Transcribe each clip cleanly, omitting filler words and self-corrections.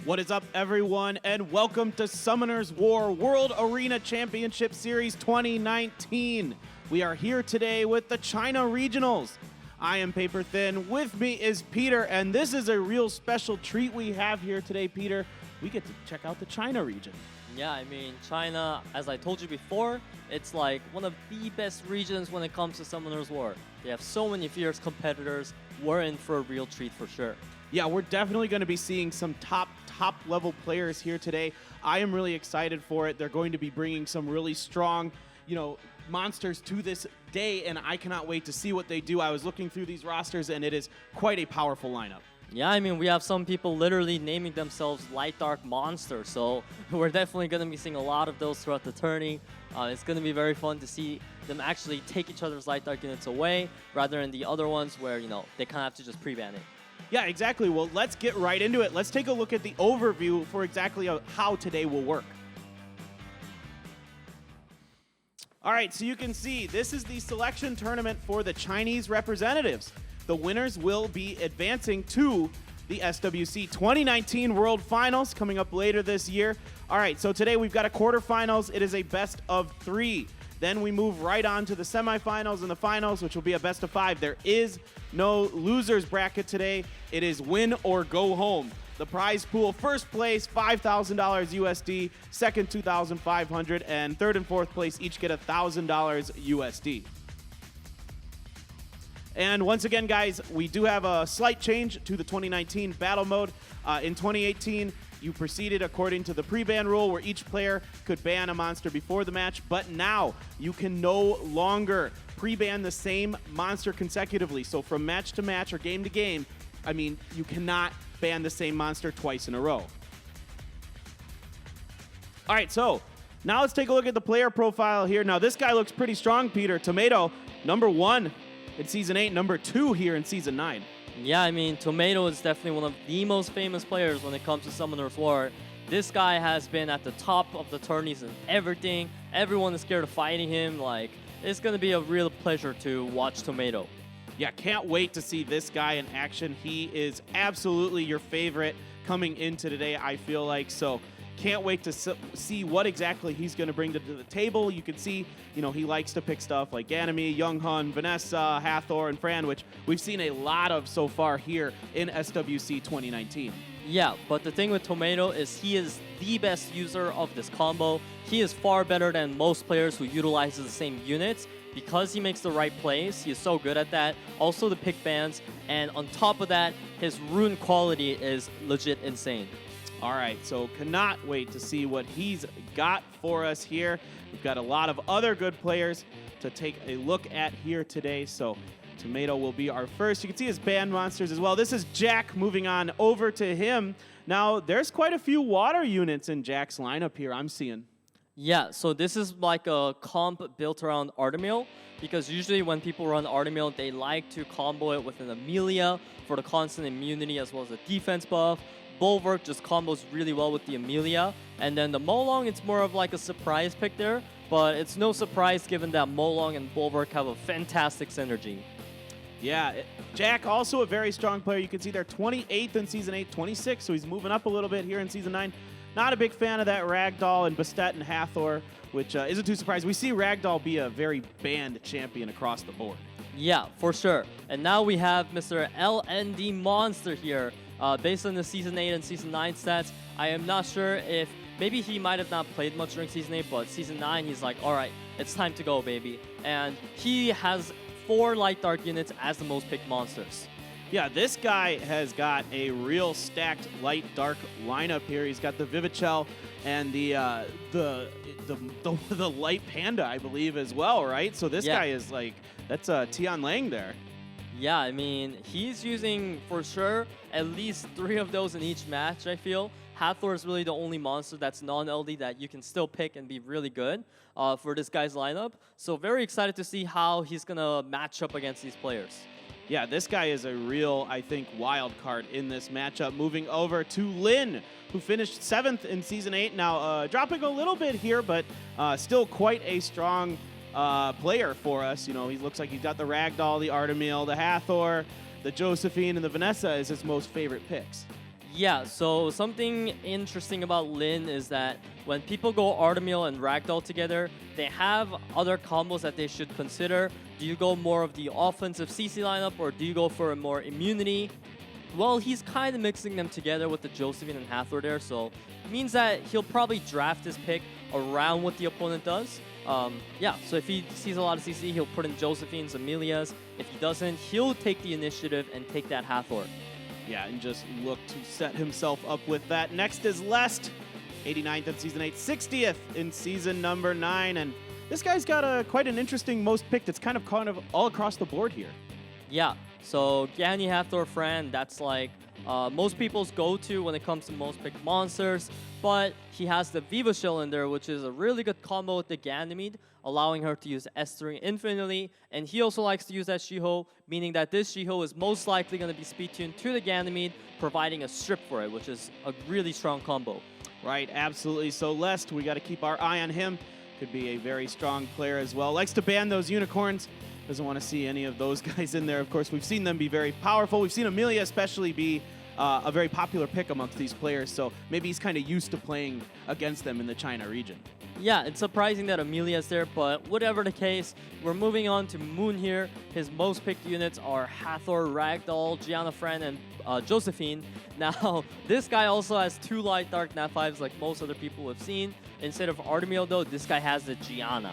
What is up, everyone, and welcome to Summoner's War World Arena Championship Series 2019. We are here today with the China Regionals. I am Paper Thin. With me is Peter, and this is a real special treat we have here today, Peter. We get to check out the China region. Yeah, I mean, China, as I told you before, it's like one of the best regions when it comes to Summoner's War. They have so many fierce competitors. We're in for a real treat for sure. Yeah, we're definitely going to be seeing some top level players here today. I am really excited for it. They're going to be bringing some really strong, monsters to this day, and I cannot wait to see what they do. I was looking through these rosters, and it is quite a powerful lineup. Yeah, I mean, we have some people literally naming themselves Light Dark Monsters, so we're definitely going to be seeing a lot of those throughout the tourney. It's going to be very fun to see them actually take each other's Light Dark units away, rather than the other ones where, they kind of have to just pre-ban it. Yeah, exactly. Well, let's get right into it. Let's take a look at the overview for exactly how today will work. All right, so you can see this is the selection tournament for the Chinese representatives. The winners will be advancing to the SWC 2019 World Finals coming up later this year. All right, so today we've got a quarterfinals. It is a best of 3. Then we move right on to the semifinals and the finals, which will be a best of 5. There is no losers bracket today. It is win or go home. The prize pool, first place, $5,000 USD, second, $2,500, and third and fourth place each get $1,000 USD. And once again, guys, we do have a slight change to the 2019 battle mode. In 2018, you proceeded according to the pre-ban rule where each player could ban a monster before the match, but now you can no longer pre-ban the same monster consecutively. So from match to match or game to game, you cannot ban the same monster twice in a row. All right, so now let's take a look at the player profile here. Now this guy looks pretty strong, Peter. Tomato, number 1 in Season 8, number 2 here in Season 9. Yeah, I mean, Tomato is definitely one of the most famous players when it comes to Summoner's War. This guy has been at the top of the tourneys and everything. Everyone is scared of fighting him. Like, it's going to be a real pleasure to watch Tomato. Yeah, can't wait to see this guy in action. He is absolutely your favorite coming into today, I feel like. So can't wait to see what exactly he's going to bring to the table. You can see, he likes to pick stuff like Ganymede, Younghun, Vanessa, Hathor, and Fran, which we've seen a lot of so far here in SWC 2019. Yeah, but the thing with Tomato is he is the best user of this combo. He is far better than most players who utilizes the same units because he makes the right plays. He is so good at that. Also the pick bans, and on top of that, his rune quality is legit insane. All right, so cannot wait to see what he's got for us here. We've got a lot of other good players to take a look at here today. So Tomato will be our first. You can see his band monsters as well. This is Jack, moving on over to him. Now, there's quite a few water units in Jack's lineup here, I'm seeing. Yeah, so this is like a comp built around Artemil, because usually when people run Artemil, they like to combo it with an Amelia for the constant immunity as well as the defense buff. Bulwark just combos really well with the Amelia. And then the Molong, it's more of like a surprise pick there, but it's no surprise given that Molong and Bulwark have a fantastic synergy. Yeah, Jack also a very strong player. You can see they're 28th in Season 8, 26, so he's moving up a little bit here in Season 9. Not a big fan of that Ragdoll and Bastet and Hathor, which isn't too surprising. We see Ragdoll be a very banned champion across the board. Yeah, for sure. And now we have Mr. LND Monster here. Based on the Season 8 and Season 9 stats, I am not sure if maybe he might have not played much during Season 8, but Season 9, he's like, all right, it's time to go, baby. And he has 4 Light Dark units as the most picked monsters. Yeah, this guy has got a real stacked Light Dark lineup here. He's got the Vivichel and the Light Panda, I believe, as well, right? So this guy is like, that's Tian Lang there. Yeah, I mean, he's using, for sure, at least 3 of those in each match, I feel. Hathor is really the only monster that's non-LD that you can still pick and be really good for this guy's lineup. So very excited to see how he's going to match up against these players. Yeah, this guy is a real, I think, wild card in this matchup. Moving over to Lin, who finished 7th in Season 8. Now, dropping a little bit here, but still quite a strong player for us. He looks like he's got the Ragdoll, the Artemil, the Hathor, the Josephine, and the Vanessa as his most favorite picks. Yeah, so something interesting about Lin is that when people go Artemil and Ragdoll together, they have other combos that they should consider. Do you go more of the offensive CC lineup or do you go for a more immunity? Well, he's kind of mixing them together with the Josephine and Hathor there, so it means that he'll probably draft his pick around what the opponent does. Yeah, so if he sees a lot of CC, he'll put in Josephine's, Amelia's. If he doesn't, he'll take the initiative and take that Hathor. Yeah, and just look to set himself up with that. Next is Lest, 89th in Season 8, 60th in Season number 9. And this guy's got quite an interesting most picked. It's kind of all across the board here. Yeah, so Gani, Hathor, Fran, that's like most people's go-to when it comes to most picked monsters. But he has the Viva Shell in there, which is a really good combo with the Ganymede, allowing her to use S3 infinitely. And he also likes to use that Shiho, meaning that this Shiho is most likely going to be speed tuned to the Ganymede, providing a strip for it, which is a really strong combo. Right, absolutely. So Lest, we got to keep our eye on him. Could be a very strong player as well. Likes to ban those unicorns. Doesn't want to see any of those guys in there. Of course, we've seen them be very powerful. We've seen Amelia especially be a very popular pick amongst these players, so maybe he's kind of used to playing against them in the China region. Yeah, it's surprising that Amelia's there, but whatever the case, we're moving on to Moon here. His most picked units are Hathor, Ragdoll, Gianna Fran, and Josephine. Now, this guy also has 2 Light Dark Nat 5s like most other people have seen. Instead of Artemil, though, this guy has the Gianna.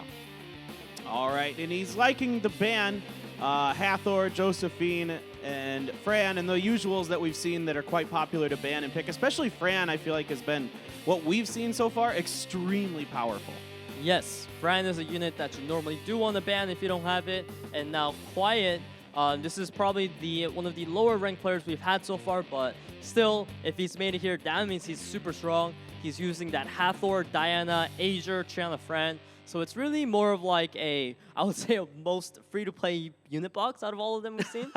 All right, and he's liking to ban Hathor, Josephine, and Fran, and the usuals that we've seen that are quite popular to ban and pick. Especially Fran, I feel like, has been, what we've seen so far, extremely powerful. Yes, Fran is a unit that you normally do want to ban if you don't have it. And now Quiet, this is probably one of the lower ranked players we've had so far, but still, if he's made it here, that means he's super strong. He's using that Hathor, Diana, Azure, Triana Fran. So it's really more of like I would say, a most free-to-play unit box out of all of them we've seen.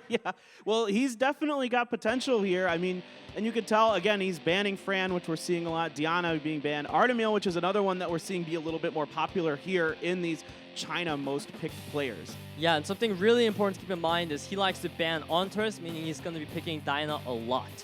Yeah, well, he's definitely got potential here. I mean, and you could tell, again, he's banning Fran, which we're seeing a lot. Diana being banned. Artemil, which is another one that we're seeing be a little bit more popular here in these China most picked players. Yeah, and something really important to keep in mind is he likes to ban Ontress, meaning he's going to be picking Diana a lot.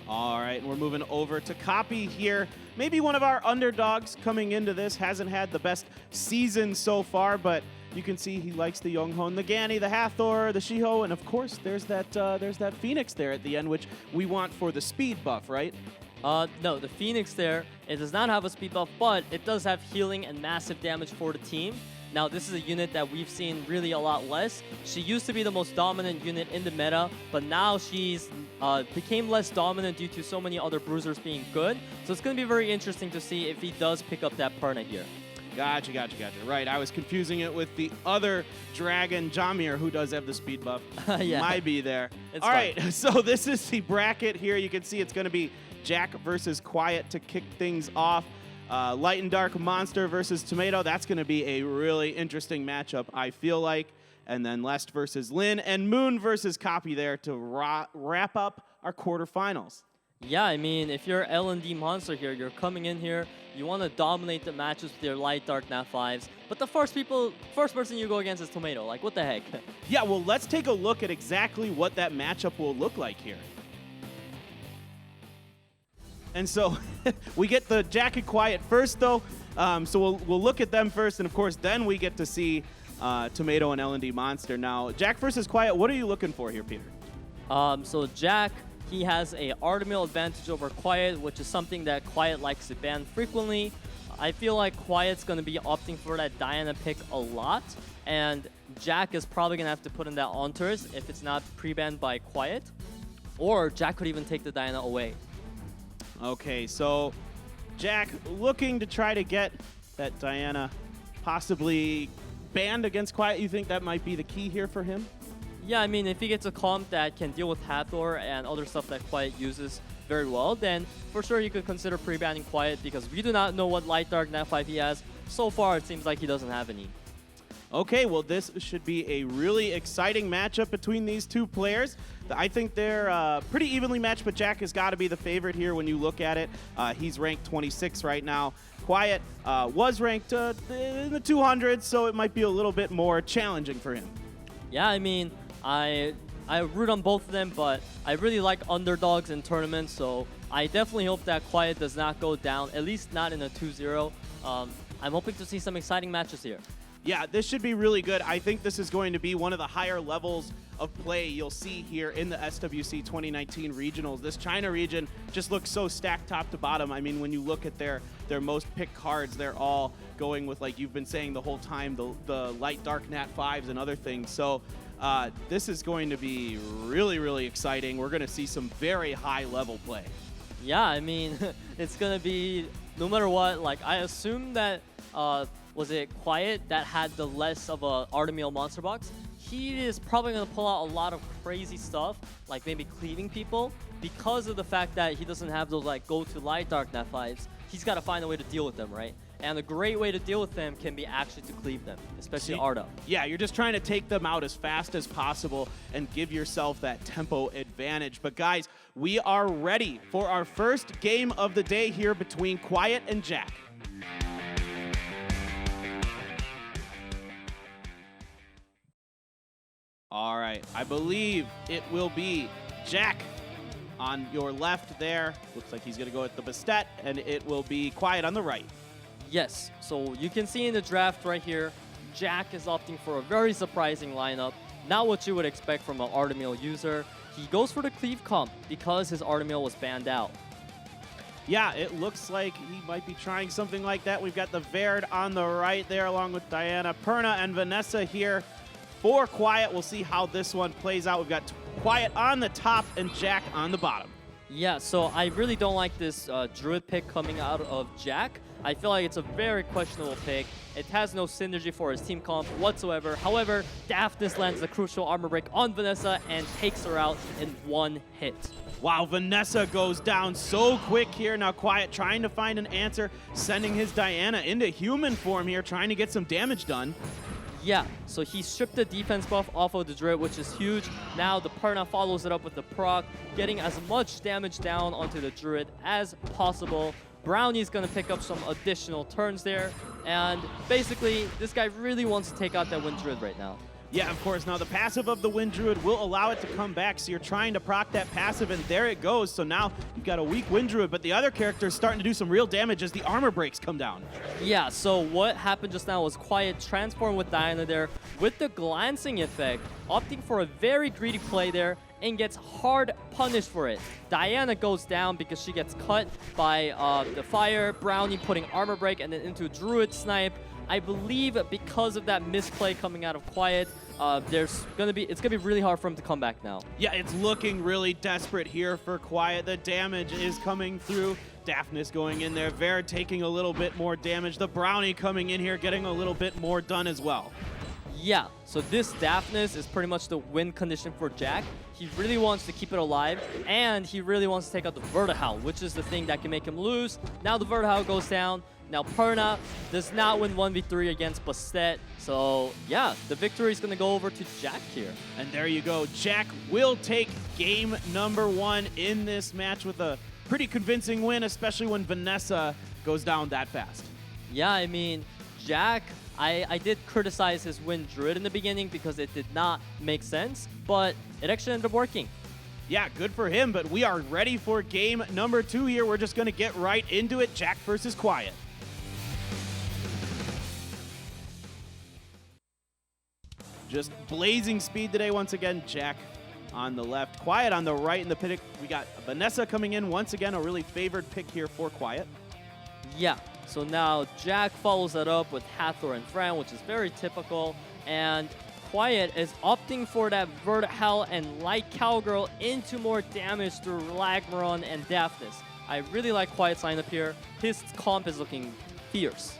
All right, and we're moving over to Copy here. Maybe one of our underdogs coming into this. Hasn't had the best season so far, but you can see he likes the Yonghon, the Gani, the Hathor, the Shiho, and of course there's that Phoenix there at the end, which we want for the speed buff, right? No, the Phoenix there, it does not have a speed buff, but it does have healing and massive damage for the team. Now, this is a unit that we've seen really a lot less. She used to be the most dominant unit in the meta, but now she's became less dominant due to so many other bruisers being good. So it's going to be very interesting to see if he does pick up that Perna here. Gotcha. Right, I was confusing it with the other dragon, Jamir, who does have the speed buff. Yeah. Might be there. It's All fine. right, so this is the bracket here. You can see it's going to be Jack versus Quiet to kick things off. Light and Dark Monster versus Tomato. That's going to be a really interesting matchup, I feel like. And then Lest versus Lin, and Moon versus Copy there to wrap up our quarterfinals. Yeah, I mean, if you're L&D Monster here, you're coming in here, you want to dominate the matches with your Light Dark Nat 5s, but the first person you go against is Tomato. Like, what the heck? Yeah, well, let's take a look at exactly what that matchup will look like here. And so we get the Jack and Quiet first, though. So we'll look at them first, and of course, then we get to see Tomato and L&D Monster. Now, Jack versus Quiet, what are you looking for here, Peter? So Jack, he has a Artemil advantage over Quiet, which is something that Quiet likes to ban frequently. I feel like Quiet's going to be opting for that Diana pick a lot, and Jack is probably going to have to put in that Ontress if it's not pre-banned by Quiet, or Jack could even take the Diana away. Okay, so Jack looking to try to get that Diana possibly banned against Quiet. You think that might be the key here for him? Yeah, I mean, if he gets a comp that can deal with Hathor and other stuff that Quiet uses very well, then for sure he could consider pre-banning Quiet, because we do not know what Light Dark Nat 5 he has. So far, it seems like he doesn't have any. Okay, well, this should be a really exciting matchup between these two players. I think they're pretty evenly matched, but Jack has got to be the favorite here when you look at it. He's ranked 26 right now. Quiet was ranked in the 200s, so it might be a little bit more challenging for him. Yeah, I mean, I root on both of them, but I really like underdogs in tournaments, so I definitely hope that Quiet does not go down, at least not in a 2-0. I'm hoping to see some exciting matches here. Yeah, this should be really good. I think this is going to be one of the higher levels of play you'll see here in the SWC 2019 regionals. This China region just looks so stacked top to bottom. I mean, when you look at their most picked cards, they're all going with, like you've been saying the whole time, the light dark nat 5s and other things. So this is going to be really, really exciting. We're going to see some very high level play. Yeah, I mean, it's going to be, no matter what, like I assume that, was it Quiet that had the less of a Artemiel monster box? He is probably going to pull out a lot of crazy stuff, like maybe cleaving people, because of the fact that he doesn't have those like go-to light dark nat 5s. He's got to find a way to deal with them, right? And a great way to deal with them can be actually to cleave them, especially Arda. Yeah, you're just trying to take them out as fast as possible and give yourself that tempo advantage. But guys, we are ready for our first game of the day here between Quiet and Jack. All right, I believe it will be Jack on your left there. Looks like he's going to go at the Bastet, and it will be Quiet on the right. Yes, so you can see in the draft right here, Jack is opting for a very surprising lineup. Not what you would expect from an Artemiel user. He goes for the cleave comp because his Artemiel was banned out. Yeah, it looks like he might be trying something like that. We've got the Verd on the right there along with Diana, Perna, and Vanessa here for Quiet. We'll see how this one plays out. We've got Quiet on the top and Jack on the bottom. Yeah, so I really don't like this Druid pick coming out of Jack. I feel like it's a very questionable pick. It has no synergy for his team comp whatsoever. However, Daphnis lands the crucial armor break on Vanessa and takes her out in one hit. Wow, Vanessa goes down so quick here. Now Quiet trying to find an answer, sending his Diana into human form here, trying to get some damage done. Yeah, so he stripped the defense buff off of the Druid, which is huge. Now the Perna follows it up with the proc, getting as much damage down onto the Druid as possible. Brownie's going to pick up some additional turns there. And basically, this guy really wants to take out that Wind Druid right now. Yeah, of course. Now the passive of the Wind Druid will allow it to come back, so you're trying to proc that passive, and there it goes. So now you've got a weak Wind Druid, but the other character is starting to do some real damage as the armor breaks come down. Yeah, so what happened just now was Quiet transform with Diana there with the glancing effect, opting for a very greedy play there, and gets hard punished for it. Diana goes down because she gets cut by the fire, Brownie putting armor break, and then into Druid snipe. I believe because of that misplay coming out of Quiet, it's gonna be really hard for him to come back now. Yeah, it's looking really desperate here for Quiet. The damage is coming through. Daphnis going in there, Verd taking a little bit more damage. The Brownie coming in here, getting a little bit more done as well. Yeah, so this Daphnis is pretty much the win condition for Jack. He really wants to keep it alive, and he really wants to take out the Vertihowl, which is the thing that can make him lose. Now the Vertihowl goes down. Now Perna does not win 1v3 against Bastet. So yeah, the victory is going to go over to Jack here. And there you go. Jack will take game number 1 in this match with a pretty convincing win, especially when Vanessa goes down that fast. Yeah, I mean, Jack, I did criticize his Wind Druid in the beginning because it did not make sense, but it actually ended up working. Yeah, good for him, but we are ready for game number 2 here. We're just going to get right into it. Jack versus Quiet. Just blazing speed today once again. Jack on the left, Quiet on the right in the pick. We got Vanessa coming in once again, a really favored pick here for Quiet. Yeah, so now Jack follows that up with Hathor and Fran, which is very typical. And Quiet is opting for that Vertihowl and Light Cowgirl into more damage through Lagmaron and Daphnis. I really like Quiet's lineup here. His comp is looking fierce.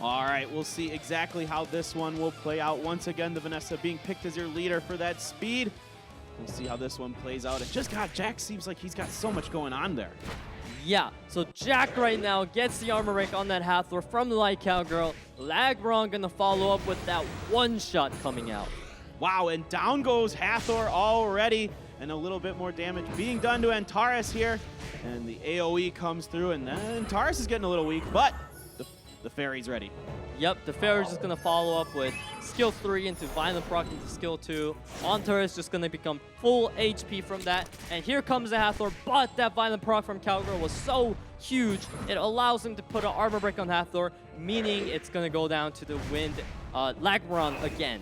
All right, we'll see exactly how this one will play out. Once again, the Vanessa being picked as your leader for that speed. We'll see how this one plays out. It just got, Jack seems like he's got so much going on there. Yeah, so Jack right now gets the armor break on that Hathor from the Light Cowgirl. Lagmaron gonna follow up with that one shot coming out. Wow, and down goes Hathor already. And a little bit more damage being done to Antares here. And the AoE comes through, and then Antares is getting a little weak, but the fairy's ready. Yep, the Fair is just going to follow up with skill 3 into Violent Proc into skill 2. Ontur is just going to become full HP from that. And here comes the Hathor, but that Violent Proc from Cowgirl was so huge, it allows him to put an armor break on Hathor, meaning it's going to go down to the Wind Lagron again.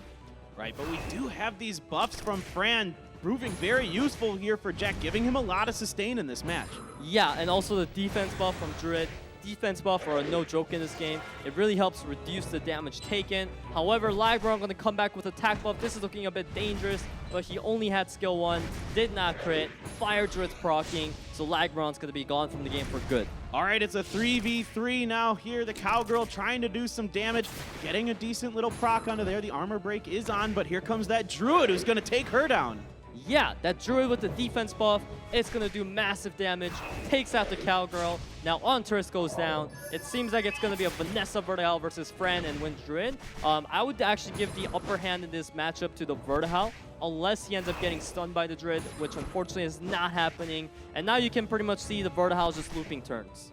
Right, but we do have these buffs from Fran proving very useful here for Jack, giving him a lot of sustain in this match. Yeah, and also the defense buff from Druid. Defense buff are no joke in this game. It really helps reduce the damage taken. However, Lagron going to come back with attack buff. This is looking a bit dangerous, but he only had skill 1, did not crit. Fire Druid's proccing, so Lagron's going to be gone from the game for good. All right, it's a 3v3 now here. The Cowgirl trying to do some damage, getting a decent little proc onto there. The armor break is on, but here comes that Druid who's going to take her down. Yeah, that Druid with the defense buff, it's going to do massive damage, takes out the Cowgirl. Now Onturus goes down. It seems like it's going to be a Vanessa Vertihal versus Fran and Wind Druid. I would actually give the upper hand in this matchup to the Vertihal, unless he ends up getting stunned by the Druid, which unfortunately is not happening. And now you can pretty much see the Vertihal just looping turns.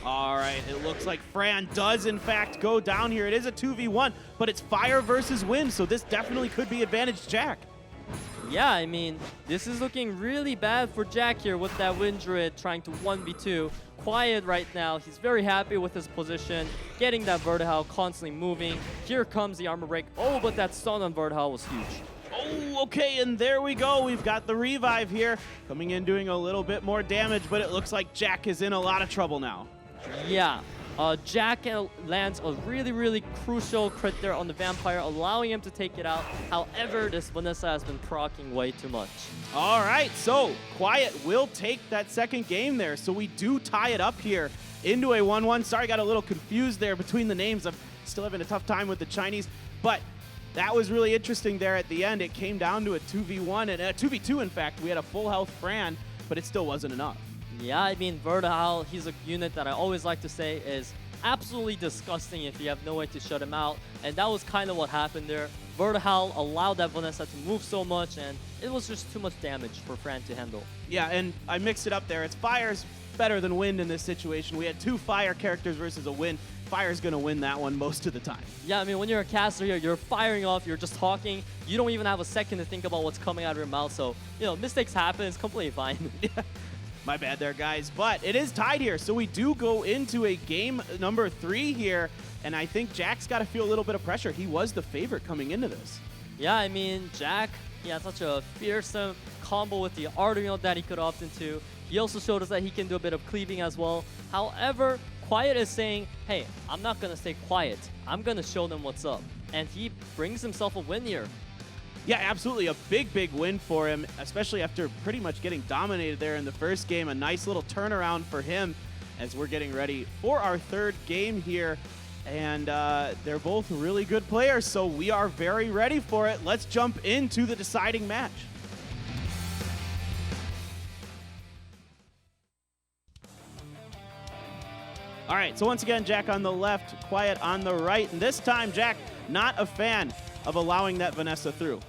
All right, it looks like Fran does in fact go down here. It is a 2v1, but it's fire versus wind, so this definitely could be advantage Jack. Yeah, I mean, this is looking really bad for Jack here with that Wind Druid trying to 1v2. Quiet right now. He's very happy with his position, getting that Vertihal constantly moving. Here comes the armor break. Oh, but that stun on Vertihal was huge. Oh, okay, and there we go. We've got the revive here. Coming in doing a little bit more damage, but it looks like Jack is in a lot of trouble now. Yeah. Jack lands a really, really crucial crit there on the Vampire, allowing him to take it out. However, this Vanessa has been proccing way too much. All right, so Quiet will take that second game there. So we do tie it up here into a 1-1. Sorry, got a little confused there between the names. I'm still having a tough time with the Chinese, but that was really interesting there at the end. It came down to a 2v1 and a 2v2, in fact. We had a full health Fran, but it still wasn't enough. Yeah, I mean, Vertihal, he's a unit that I always like to say is absolutely disgusting if you have no way to shut him out. And that was kind of what happened there. Vertihal allowed that Vanessa to move so much, and it was just too much damage for Fran to handle. Yeah, and I mixed it up there. It's Fire's better than Wind in this situation. We had two Fire characters versus a Wind. Fire's going to win that one most of the time. Yeah, I mean, when you're a caster here, you're firing off, you're just talking. You don't even have a second to think about what's coming out of your mouth. So, you know, mistakes happen. It's completely fine. Yeah. My bad there, guys. But it is tied here, so we do go into a game number 3 here, and I think Jack's got to feel a little bit of pressure. He was the favorite coming into this. Yeah, I mean, Jack, he had such a fearsome combo with the Ardenal that he could opt into. He also showed us that he can do a bit of cleaving as well. However, Quiet is saying, hey, I'm not going to stay quiet. I'm going to show them what's up. And he brings himself a win here. Yeah, absolutely. A big, big win for him, especially after pretty much getting dominated there in the first game. A nice little turnaround for him as we're getting ready for our third game here. And they're both really good players, so we are very ready for it. Let's jump into the deciding match. All right, so once again, Jack on the left, Quiet on the right. And this time, Jack, not a fan of allowing that Vanessa through.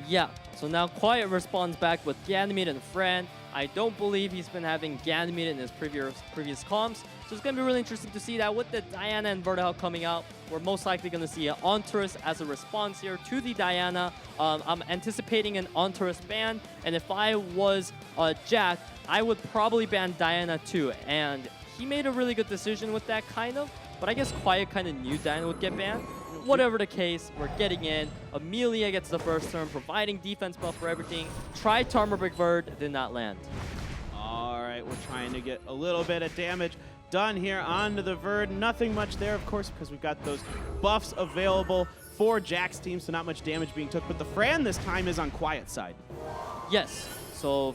Yeah, so now Quiet responds back with Ganymede and Fran. I don't believe he's been having Ganymede in his previous comps. So it's going to be really interesting to see that with the Diana and Vertihal coming out. We're most likely going to see an Onturus as a response here to the Diana. I'm anticipating an Onturus ban. And if I was Jack, I would probably ban Diana too. And he made a really good decision with that, kind of. But I guess Quiet kind of knew Diana would get banned. Whatever the case, we're getting in. Amelia gets the first turn, providing defense buff for everything. Tried to armor break Verd, did not land. All right, we're trying to get a little bit of damage done here onto the Verd. Nothing much there, of course, because we've got those buffs available for Jack's team, so not much damage being took. But the Fran this time is on Quiet's side. Yes, so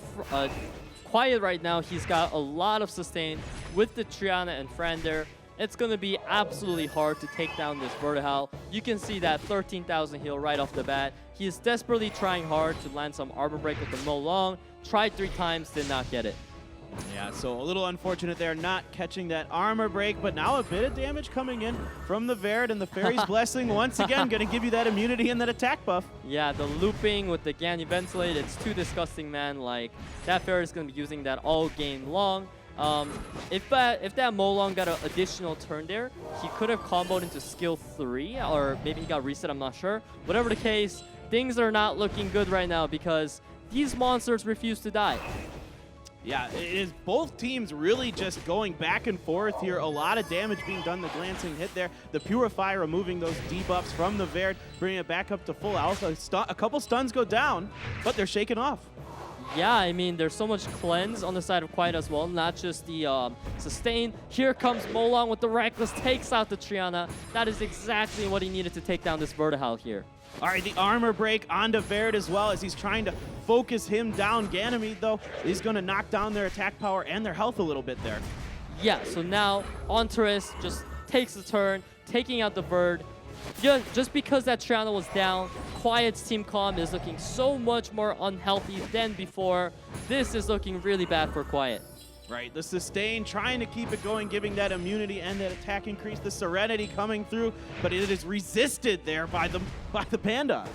Quiet right now, he's got a lot of sustain with the Triana and Fran there. It's going to be absolutely hard to take down this Vertihal. You can see that 13,000 heal right off the bat. He is desperately trying hard to land some armor break with the Mo Long. Tried 3 times, did not get it. Yeah, so a little unfortunate there, not catching that armor break, but now a bit of damage coming in from the Verd, and the Fairy's Blessing once again going to give you that immunity and that attack buff. Yeah, the looping with the Ganyu Ventilate, it's too disgusting, man. Like, that Fairy is going to be using that all game long. If that Molong got an additional turn there, he could have comboed into skill 3, or maybe he got reset, I'm not sure. Whatever the case, things are not looking good right now because these monsters refuse to die. Yeah, it is both teams really just going back and forth here. A lot of damage being done. The glancing hit there. The Purify removing those debuffs from the Verd, bringing it back up to full health. A couple stuns go down, but they're shaken off. Yeah, I mean, there's so much cleanse on the side of Quiet as well, not just the sustain. Here comes Molong with the Reckless, takes out the Triana. That is exactly what he needed to take down this Vertihal here. All right, the armor break onto Verd as well as he's trying to focus him down. Ganymede, though, is going to knock down their attack power and their health a little bit there. Yeah, so now Ontaris just takes the turn, taking out the Verd. Just because that Triana was down, Quiet's team comp is looking so much more unhealthy than before. This is looking really bad for Quiet. Right, the sustain, trying to keep it going, giving that immunity and that attack increase. The Serenity coming through, but it is resisted there by the Panda.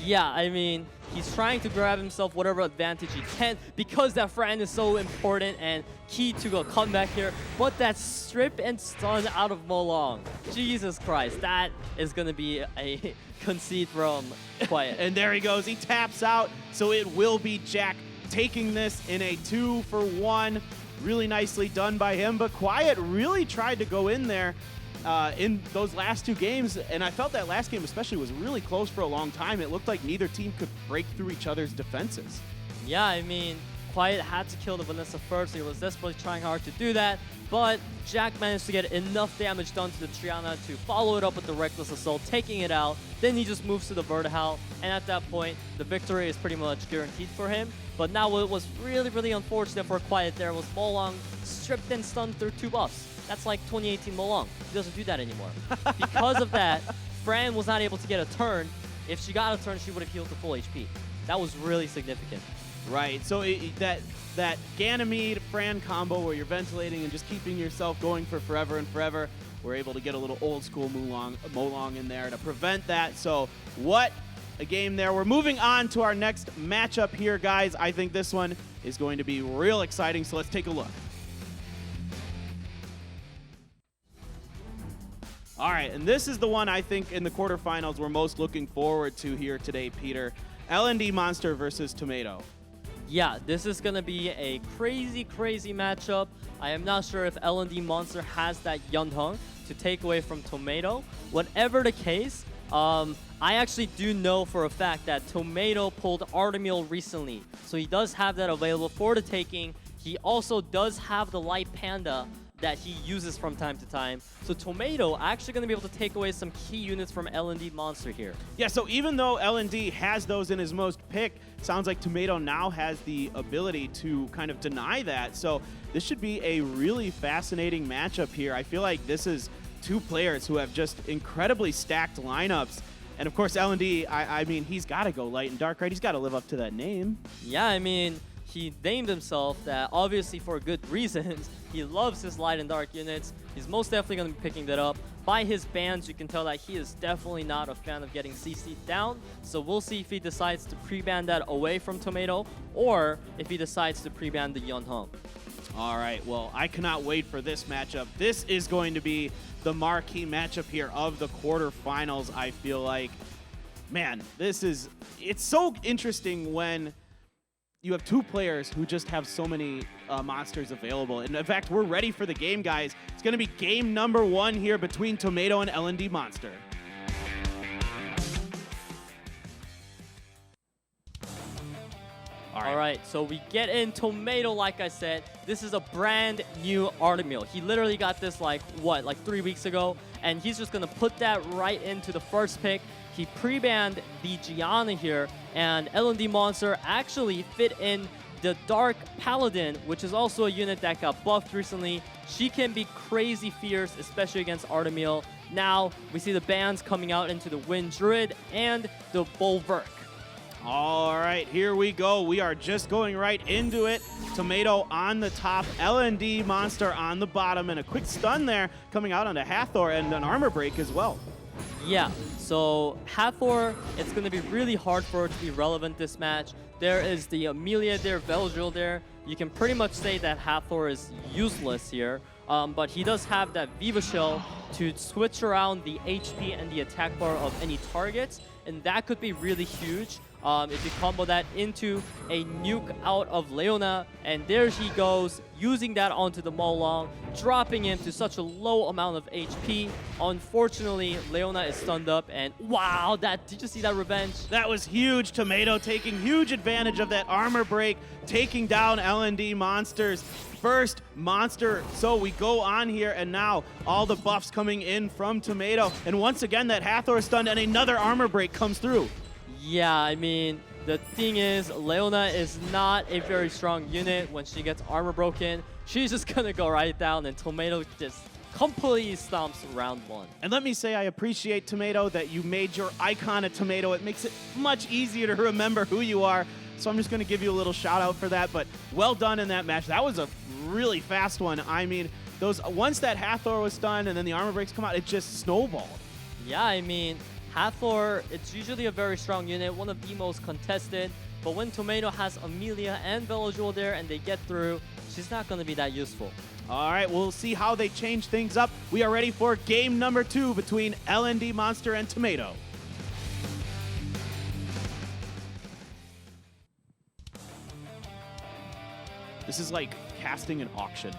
Yeah, I mean, he's trying to grab himself whatever advantage he can because that Fran is so important and key to a comeback here. But that strip and stun out of Molong, Jesus Christ, that is going to be a concede from Quiet. And there he goes, he taps out, so it will be Jack taking this in a 2-for-1. Really nicely done by him, but Quiet really tried to go in there in those last two games, and I felt that last game especially was really close for a long time. It looked like neither team could break through each other's defenses. Yeah, I mean, Quiet had to kill the Vanessa first. He was desperately trying hard to do that, but Jack managed to get enough damage done to the Triana to follow it up with the Reckless Assault, taking it out. Then he just moves to the Vertihal, and at that point, the victory is pretty much guaranteed for him. But now what was really, really unfortunate for Quiet there was Molong stripped and stunned through 2 buffs. That's like 2018 Molong. He doesn't do that anymore. Because of that, Fran was not able to get a turn. If she got a turn, she would have healed to full HP. That was really significant. Right, so that Ganymede-Fran combo where you're ventilating and just keeping yourself going for forever and forever, we're able to get a little old-school Molong in there to prevent that. So what a game there. We're moving on to our next matchup here, guys. I think this one is going to be real exciting, so let's take a look. All right, and this is the one I think in the quarterfinals we're most looking forward to here today, Peter. L&D Monster versus Tomato. Yeah, this is going to be a crazy, crazy matchup. I am not sure if L&D Monster has that Yunhong to take away from Tomato. Whatever the case, I actually do know for a fact that Tomato pulled Artemil recently. So he does have that available for the taking. He also does have the Light Panda that he uses from time to time. So Tomato actually going to be able to take away some key units from L&D Monster here. Yeah, so even though L&D has those in his most pick, sounds like Tomato now has the ability to kind of deny that. So this should be a really fascinating matchup here. I feel like this is two players who have just incredibly stacked lineups. And of course, L&D, I mean, he's got to go light and dark, right? He's got to live up to that name. Yeah, I mean, he named himself that obviously for good reasons. He loves his light and dark units. He's most definitely going to be picking that up. By his bans, you can tell that he is definitely not a fan of getting CC'd down. So we'll see if he decides to pre-ban that away from Tomato or if he decides to pre-ban the Yunhong. All right, well, I cannot wait for this matchup. This is going to be the marquee matchup here of the quarterfinals, I feel like. Man, it's so interesting when you have two players who just have so many monsters available. And in fact, we're ready for the game, guys. It's going to be game number 1 here between Tomato and L&D Monster. All right, so we get in Tomato, like I said. This is a brand new Artemil. He literally got this like 3 weeks ago, and he's just gonna put that right into the first pick. He pre-banned the Gianna here, and L&D Monster actually fit in the Dark Paladin, which is also a unit that got buffed recently. She can be crazy fierce, especially against Artemil. Now, we see the bans coming out into the Wind Druid and the Bulwark. All right, here we go. We are just going right into it. Tomato on the top, L&D Monster on the bottom, and a quick stun there coming out onto Hathor and an armor break as well. Yeah, so Hathor, it's going to be really hard for her to be relevant this match. There is the Amelia there, Veldril there. you can pretty much say that Hathor is useless here. But he does have that Viva Shell to switch around the HP and the attack bar of any targets, and that could be really huge if you combo that into a nuke out of Leona, and there he goes, using that onto the Molong, dropping him to such a low amount of HP. Unfortunately, Leona is stunned up, and wow, did you see that revenge? That was huge. Tomato taking huge advantage of that armor break, taking down LND Monsters. First monster. So we go on here, and now all the buffs coming in from Tomato. And once again, that Hathor is stunned, and another armor break comes through. Yeah, I mean, the thing is, Leona is not a very strong unit. When she gets armor broken, she's just gonna go right down, and Tomato just completely stomps round one. And let me say, I appreciate, Tomato, that you made your icon a tomato. It makes it much easier to remember who you are. So I'm just going to give you a little shout out for that. But well done in that match. That was a really fast one. I mean, once that Hathor was stunned and then the armor breaks come out, it just snowballed. Yeah, I mean, Hathor, it's usually a very strong unit, one of the most contested. But when Tomato has Amelia and Velojewel there and they get through, she's not going to be that useful. All right, we'll see how they change things up. We are ready for game number 2 between LND Monster and Tomato. This is like casting an auction.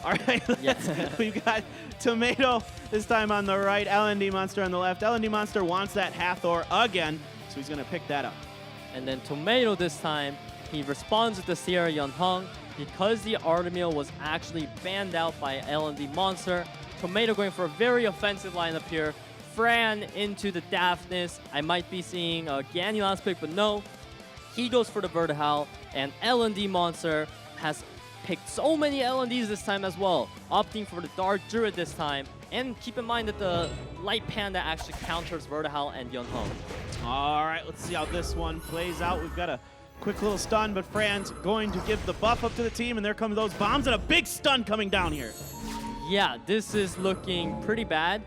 All right, we've got Tomato this time on the right, LND Monster on the left. LND Monster wants that Hathor again, so he's going to pick that up. And then Tomato this time, he responds with the Sierra Yunhong. Because the Artemil was actually banned out by LND Monster, Tomato going for a very offensive lineup here. Fran into the Daphnis. I might be seeing a Ganny last pick, but no. He goes for the Vertical, and LND Monster has picked so many LNDs this time as well, opting for the Dark Druid this time. And keep in mind that the Light Panda actually counters Vertical and Yunhong. All right, let's see how this one plays out. We've got a quick little stun, but Fran's going to give the buff up to the team, and there come those bombs and a big stun coming down here. Yeah, this is looking pretty bad.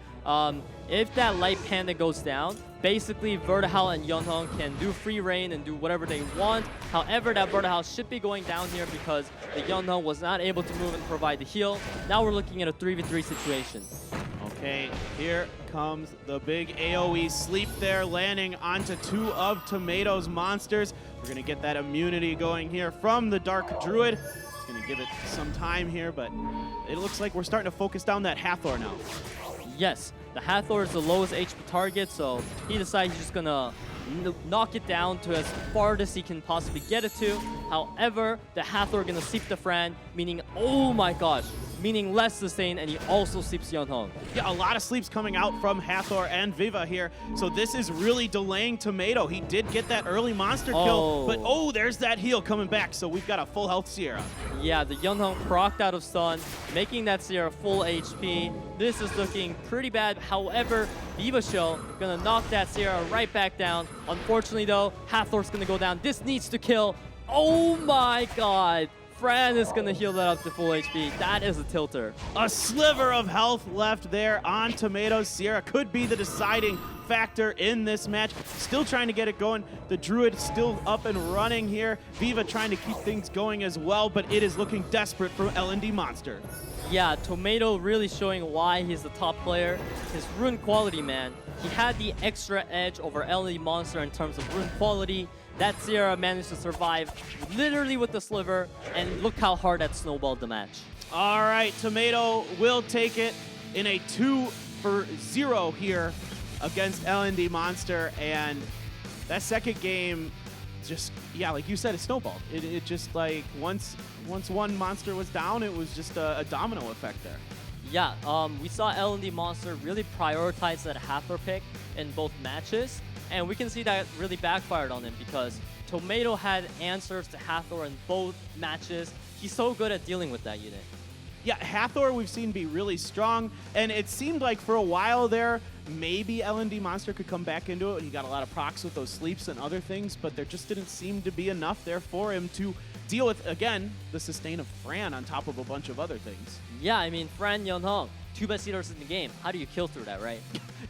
If that Light Panda goes down, basically Vertical and Yunhong can do free reign and do whatever they want. However, that Vertical should be going down here because the Yunhong was not able to move and provide the heal. Now we're looking at a 3v3 situation. Okay, here comes the big AoE sleep there, landing onto 2 of Tomato's monsters. We're going to get that immunity going here from the Dark Druid. It's going to give it some time here, but it looks like we're starting to focus down that Hathor now. Yes, the Hathor is the lowest HP target, so he decides he's just going to knock it down to as far as he can possibly get it to. However, the Hathor going to sleep the Fran, meaning, oh my gosh, meaning less sustain, and he also sleeps Yunhong. Yeah, a lot of sleeps coming out from Hathor and Viva here. So this is really delaying Tomato. He did get that early monster kill, but there's that heal coming back. So we've got a full health Sierra. Yeah, the Yunhong procced out of stun, making that Sierra full HP. This is looking pretty bad. However, Viva Shell gonna knock that Sierra right back down. Unfortunately though, Hathor's gonna go down. This needs to kill. Oh my god. Fran is going to heal that up to full HP. That is a tilter. A sliver of health left there on Tomato. Sierra could be the deciding factor in this match. Still trying to get it going. The Druid still up and running here. Viva trying to keep things going as well, but it is looking desperate for LND Monster. Yeah, Tomato really showing why he's the top player. His rune quality, man. He had the extra edge over LND Monster in terms of rune quality. That Sierra managed to survive literally with the sliver, and look how hard that snowballed the match. All right, Tomato will take it in a 2-0 here against LND Monster, and that second game just, yeah, like you said, it snowballed. It just like once one monster was down, it was just a domino effect there. Yeah, we saw LND Monster really prioritize that Hathor pick in both matches. And we can see that really backfired on him because Tomato had answers to Hathor in both matches. He's so good at dealing with that unit. Yeah, Hathor we've seen be really strong, and it seemed like for a while there, maybe LND Monster could come back into it. He got a lot of procs with those sleeps and other things, but there just didn't seem to be enough there for him to deal with, again, the sustain of Fran on top of a bunch of other things. Yeah, I mean, Fran Yunhong, 2 best leaders in the game. How do you kill through that, right?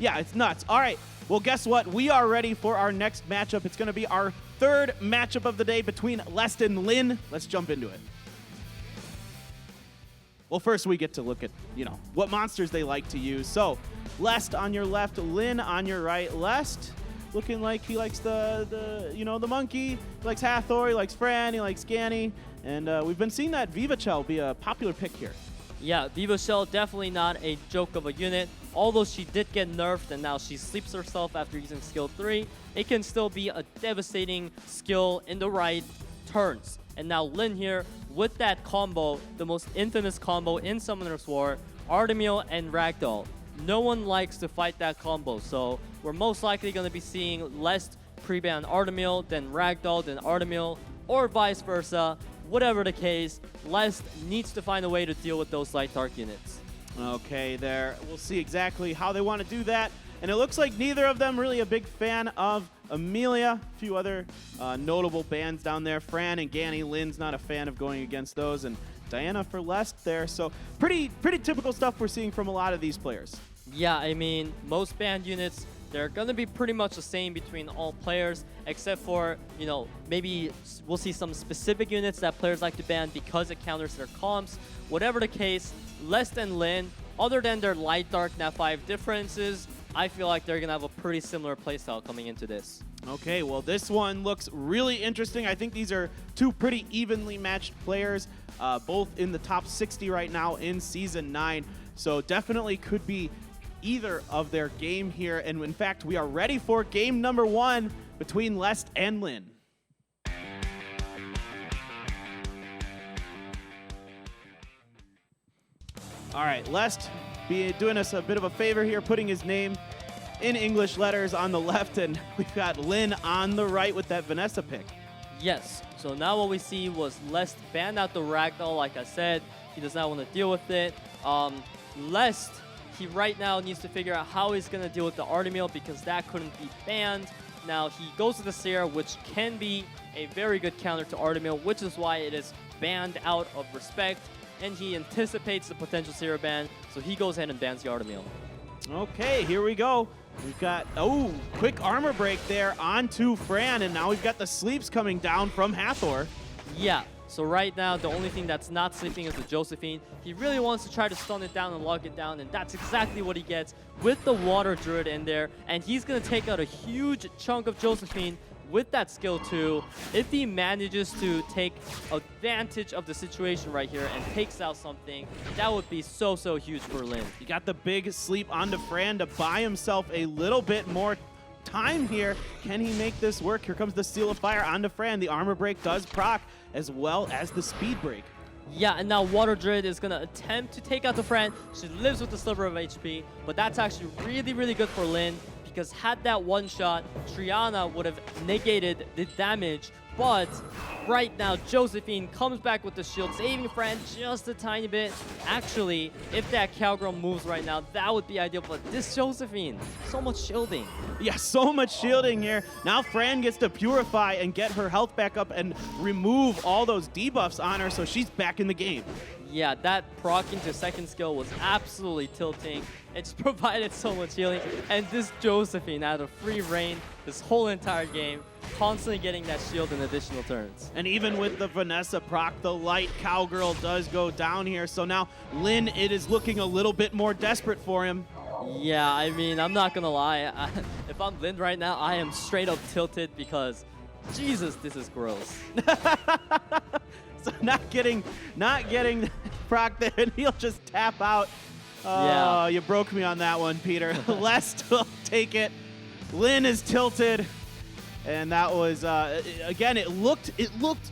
Yeah, it's nuts. All right. Well, guess what? We are ready for our next matchup. It's going to be our 3rd matchup of the day between Lest and Lin. Let's jump into it. Well, first we get to look at, what monsters they like to use. So, Lest on your left, Lin on your right. Lest looking like he likes the monkey. He likes Hathor, he likes Fran, he likes Ganny. And we've been seeing that Viva Chell be a popular pick here. Yeah, Viva Shell definitely not a joke of a unit. Although she did get nerfed and now she sleeps herself after using skill 3, it can still be a devastating skill in the right turns. And now Lin here with that combo, the most infamous combo in Summoner's War, Artemiel and Ragdoll. No one likes to fight that combo, so we're most likely going to be seeing Lest pre-ban Artemiel, then Ragdoll, then Artemiel, or vice versa. Whatever the case, Lest needs to find a way to deal with those light dark units. Okay, there. We'll see exactly how they want to do that. And it looks like neither of them really a big fan of Amelia. A few other notable bans down there. Fran and Ganny. Lin's not a fan of going against those. And Diana for Lest there. So pretty typical stuff we're seeing from a lot of these players. Yeah, I mean, most banned units, they're going to be pretty much the same between all players, except for, maybe we'll see some specific units that players like to ban because it counters their comps. Whatever the case, Lest and Lin, other than their light dark Nat 5 differences, I feel like they're going to have a pretty similar playstyle coming into this. Okay, well, this one looks really interesting. I think these are two pretty evenly matched players, both in the top 60 right now in Season 9. So definitely could be either of their game here. And in fact, we are ready for game number 1 between Lest and Lin. All right, Lest doing us a bit of a favor here, putting his name in English letters on the left, and we've got Lin on the right with that Vanessa pick. Yes, so now what we see was Lest banned out the Ragdoll, like I said. He does not want to deal with it. Lest, he right now needs to figure out how he's going to deal with the Artemiel because that couldn't be banned. Now he goes to the Seer, which can be a very good counter to Artemiel, which is why it is banned out of respect. And he anticipates the potential Seer ban, so he goes ahead and bans the Artemiel. Okay, here we go. We've got, quick armor break there onto Fran, and now we've got the sleeps coming down from Hathor. Yeah, so right now, the only thing that's not sleeping is the Josephine. He really wants to try to stun it down and lock it down, and that's exactly what he gets with the Water Druid in there. And he's going to take out a huge chunk of Josephine with that skill 2. If he manages to take advantage of the situation right here and takes out something, that would be so huge for Lin. He got the big sleep onto Fran to buy himself a little bit more time here. Can he make this work? Here comes the Seal of Fire onto Fran. The armor break does proc, as well as the speed break. Yeah, and now Water Druid is going to attempt to take out the Fran. She lives with the sliver of HP, but that's actually really good for Lin, because had that one shot, Triana would have negated the damage. But right now, Josephine comes back with the shield, saving Fran just a tiny bit. Actually, if that Cowgirl moves right now, that would be ideal. But this Josephine, so much shielding. Yeah, so much shielding here. Now Fran gets to purify and get her health back up and remove all those debuffs on her, so she's back in the game. Yeah, that proc into second skill was absolutely tilting. It just provided so much healing. And this Josephine had a free reign this whole entire game, constantly getting that shield in additional turns. And even with the Vanessa proc, the light Cowgirl does go down here. So now Lin, it is looking a little bit more desperate for him. Yeah, I mean, I'm not gonna lie. If I'm Lin right now, I am straight up tilted because, Jesus, this is gross. So not getting proc there, and he'll just tap out. Oh, yeah. You broke me on that one, Peter. Lest will take it. Lin is tilted, and that was again. It looked